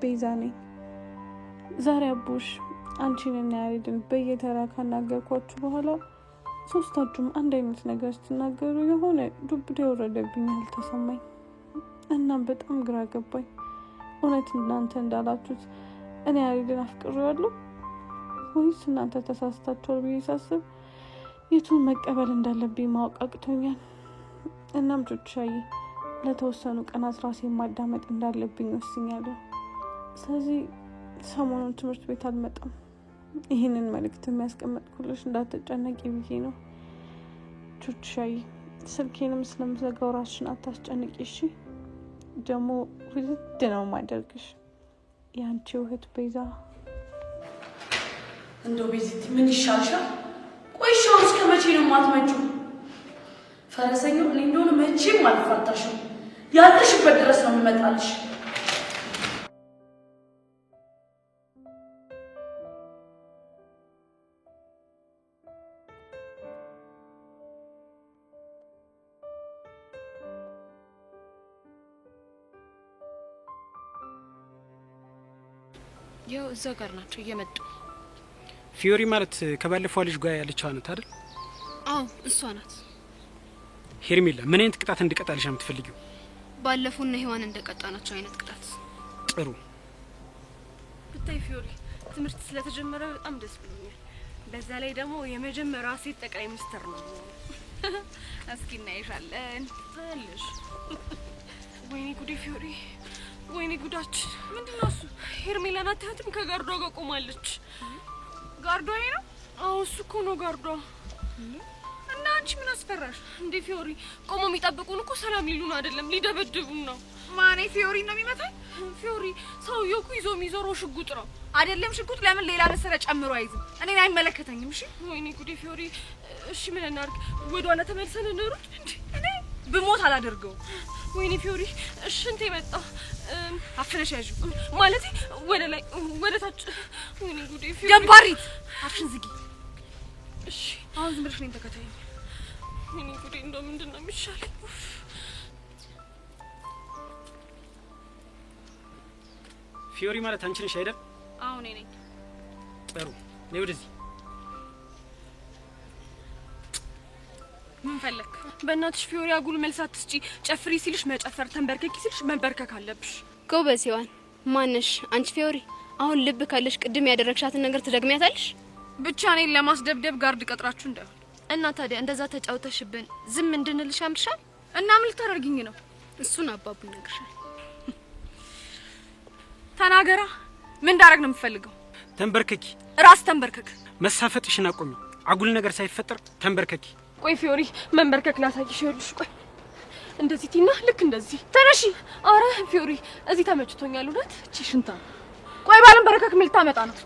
ቤዛ ነኝ። ዛሬ አቡሽ አንቺንና ያሬድን በየተራ ካናገርኳችሁ በኋላ ሶስታችሁም አንድ አይነት ነገር ስትናገሩ የሆነ ዱብዳ የወረደብኛል ተሰማኝ። እናም በጣም ግራ ገባኝ። እውነት እናንተ እንዳላችሁት እኔ ያሬድን አፍቅሬዋለሁ ወይስ እናንተ ተሳስታችኋል ብዬ ሳስብ የቱን መቀበል እንዳለብኝ ማወቅ አቅቶኛል። እናም ቹቻዬ ለተወሰኑ ቀናት ራሴን ማዳመጥ እንዳለብኝ ወስኛለሁ። ስለዚህ ሰሞኑን ትምህርት ቤት አልመጣም። ይህንን መልእክት የሚያስቀምጥኩልሽ እንዳትጨነቂ ብዬ ነው። ቹቻዬ ስልኬንም ስለምዘጋው ራስሽን አታስጨንቂ እሺ? ደግሞ ውድድ ነው ማደርግሽ። ያንቺው እህት ቤዛ። እንደው ቤዚት ምን ይሻልሻል? ቆይሻው እስከ መቼ ነው የማትመጪው? ፈረሰኛው እኔ እንደሆነ መቼም አልፋታሽም። ያለሽበት ድረስ ነው የምመጣልሽ። ያው እዛ ጋር ናቸው እየመጡ። ፊዮሪ ማለት ከባለፈው ልጅ ጋር ያለችው ናት አይደል? አዎ እሷ ናት። ሄርሜላ ምን አይነት ቅጣት እንድቀጣልሽ ነው የምትፈልጊው? ባለፈውና ሔዋን እንደቀጣናቸው አይነት ቅጣት። ጥሩ። ብታይ ፊዮሪ ትምህርት ስለተጀመረ በጣም ደስ ብሎኛል። በዛ ላይ ደግሞ የመጀመሪያዋ ሴት ጠቅላይ ሚኒስትር ነው። እስኪ እናይሻለን ትልሽ። ወይኔ ጉዴ ፊዮሪ፣ ወይኔ ጉዳችን። ምንድነው እሱ? ሄርሜላን አታያትም? ከጋርዷ ጋር ቆማለች። ጋርዷ ነው? አዎ እሱ እኮ ነው ጋርዷ። እና አንቺ ምን አስፈራሽ እንዴ? ፊዮሪ ቆሞ የሚጠብቁን እኮ ሰላም ሊሉን አይደለም ሊደበድቡን ነው። ማኔ ፊዮሪ ነው የሚመታኝ? ፊዮሪ ሰውዬው እኮ ይዞ የሚዞረው ሽጉጥ ነው። አይደለም ሽጉጥ፣ ለምን ሌላ መሰረ ጨምሮ አይዝም? እኔን አይመለከተኝም። እሺ ወይኔ ጉዴ ፊዮሪ። እሺ ምን እናድርግ? ወደኋላ ተመልሰን እንሩጥ? እኔ ብሞት አላደርገው። ወይኔ ፊዮሪ ሽንቴ መጣ። አፍነሽ ያዡ ማለት ወደ ላይ ወደ ታች። ወይኔ ጉዴ ፊዮሪ። ደባሪት አፍሽን ዝጊ። እሺ አሁን ዝም ብለሽ እኔን ተከታይኝ። ወይኔ ጉዴ እንደው ምንድን ነው የሚሻለኝ? ፊዮሪ ማለት አንቺ ነሽ አይደል? አዎ እኔ ነኝ። ጥሩ ነይ ወደዚህ። ምን ፈለክ? በእናትሽ ፊዮሪ አጉል መልስ አትስጪ። ጨፍሪ ሲልሽ መጨፈር፣ ተንበርከኪ ሲልሽ መንበርከክ አለብሽ። ጎበዝ ሔዋን። ማነሽ አንቺ ፊዮሪ? አሁን ልብ ካለሽ ቅድም ያደረግሻትን ነገር ትደግሚያታለሽ? ብቻ እኔን ለማስደብደብ ጋርድ ቀጥራችሁ እንዳይሆን። እና ታዲያ እንደዛ ተጫውተሽብን ዝም እንድንልሽ ያምርሻል? እና ምን ልታደርጊኝ ነው? እሱን አባቡ ይነግርሻል። ተናገራ። ምን እንዳደረግ ነው የምትፈልገው? ተንበርከኪ። ራስ ተንበርከክ። መሳፈጥሽን አቁሚ። አጉል ነገር ሳይፈጠር ተንበርከኪ። ቆይ ፊዮሪ መንበርከክ ላሳይሽ። ይኸውልሽ ቆይ እንደዚህ ቲና፣ ልክ እንደዚህ ተነሺ። አረ ፊዮሪ እዚህ ተመችቶኛል። እውነት እቺ ሽንታ። ቆይ ባለንበረከክ ምን ልታመጣ ነው?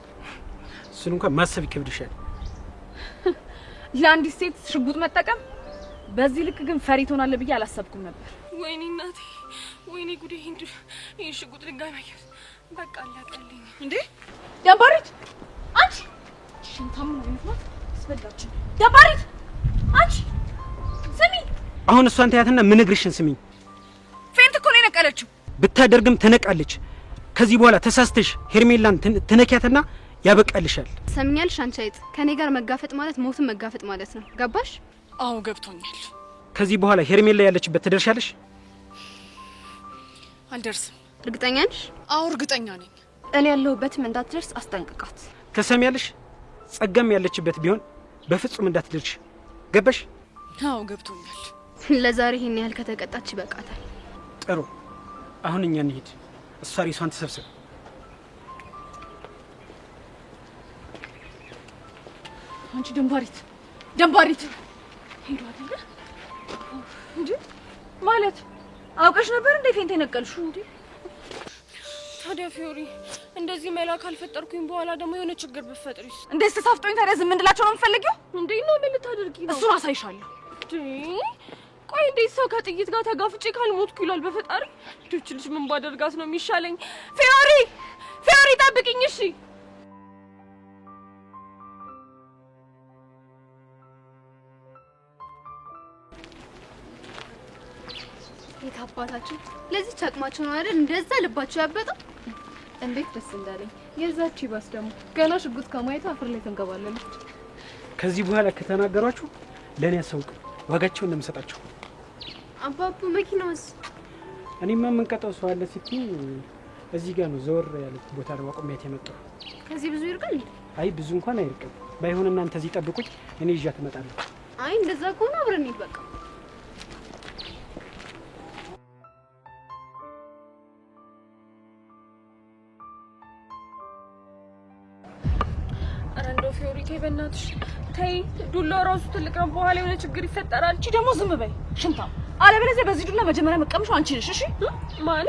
እሱን እንኳን ማሰብ ይከብድሻል። ለአንዲት ሴት ሽጉጥ መጠቀም በዚህ ልክ ግን ፈሪ ትሆናለህ ብዬ አላሰብኩም ነበር። ወይኔ እናቴ፣ ወይኔ ጉዴ። ይሄ ሽጉጥ ድንጋይ ማየት በቃ አላቀልኝ እንዴ። ደባሪት አንቺ ሽንታም ነው ይመስላት አስፈላችሁ። ደባሪት አንቺ ስሚ። አሁን እሷን ታያትና ምን እግርሽን ስሚኝ። ፌንት እኮ ነው የነቀለችው። ብታደርግም ትነቃለች። ከዚህ በኋላ ተሳስተሽ ሄርሜላን ትነኪያትና ያበቃልሻል። ሰምኛልሽ? አንቺ አይጥ፣ ከኔ ጋር መጋፈጥ ማለት ሞትን መጋፈጥ ማለት ነው። ገባሽ? አዎ ገብቶኛል። ከዚህ በኋላ ሄርሜላ ያለችበት ትደርሻለሽ? አልደርስም። እርግጠኛ ነሽ? አዎ እርግጠኛ ነኝ። እኔ ያለሁበትም እንዳትደርስ አስጠንቅቃት። ተሰሚያለሽ? ጸጋም ያለችበት ቢሆን በፍጹም እንዳትደርሽ። ገባሽ? አዎ ገብቶኛል። ለዛሬ ይሄን ያህል ከተቀጣች ይበቃታል። ጥሩ፣ አሁን እኛ እንሂድ። እሷ ሪሷን ተሰብስብ። አንቺ ደንባሪት፣ ደንባሪት ሄዱ አይደል እንዴ? ማለት አውቀሽ ነበር እንዴ ፌንት የነቀልሽው እንዴ? ታዲያ ፊዮሪ እንደዚህ መላክ ካልፈጠርኩኝ በኋላ ደግሞ የሆነ ችግር ብፈጥሪስ? እንዴ ተሳፍጦኝ ታዲያ ዝም እንድላቸው ነው የምትፈልጊው እንዴ? ነው ምን ልታደርጊ ነው? እሱን አሳይሻለሁ። ቆይ እንዴት ሰው ከጥይት ጋር ተጋፍጬ ካልሞትኩ ይላል? በፈጣሪ ልጅ ልጅ ምን ባደርጋት ነው የሚሻለኝ? ፊዮሪ፣ ፊዮሪ ጠብቂኝ እሺ። የታባታችሁ ለዚህ ቻቅማችሁ ነው አይደል እንደዛ ልባችሁ ያበጠው? እንዴት ደስ እንዳለኝ። የዛች ይባስ ደግሞ ገና ሽጉጥ ከማየቱ አፍር ላይ ተንገባለች። ከዚህ በኋላ ከተናገሯችሁ ለኔ ያሳውቁ፣ ዋጋቸውን እንደምሰጣችሁ። አባቡ መኪናውስ? እኔማ የምንቀጠው ሰው አለ ስትይ እዚህ ጋር ነው ዘወር ያለ ቦታ ነው አቆሚያት የመጣው። ከዚህ ብዙ ይርቃል? አይ ብዙ እንኳን አይርቅም። ባይሆን እናንተ እዚህ ጠብቁኝ፣ እኔ ይዣት እመጣለሁ። አይ እንደዛ ከሆነ አብረን ይበቃ። ፊዮሪቴ በእናትሽ ተይ። ዱላው ራሱ ትልቅ ነው፣ በኋላ የሆነ ችግር ይፈጠራል። እቺ ደግሞ ዝም በይ ሽንታ። አለበለዚያ በዚህ ዱላ መጀመሪያ መቀምሽው አንቺ ነሽ። እሺ ማኔ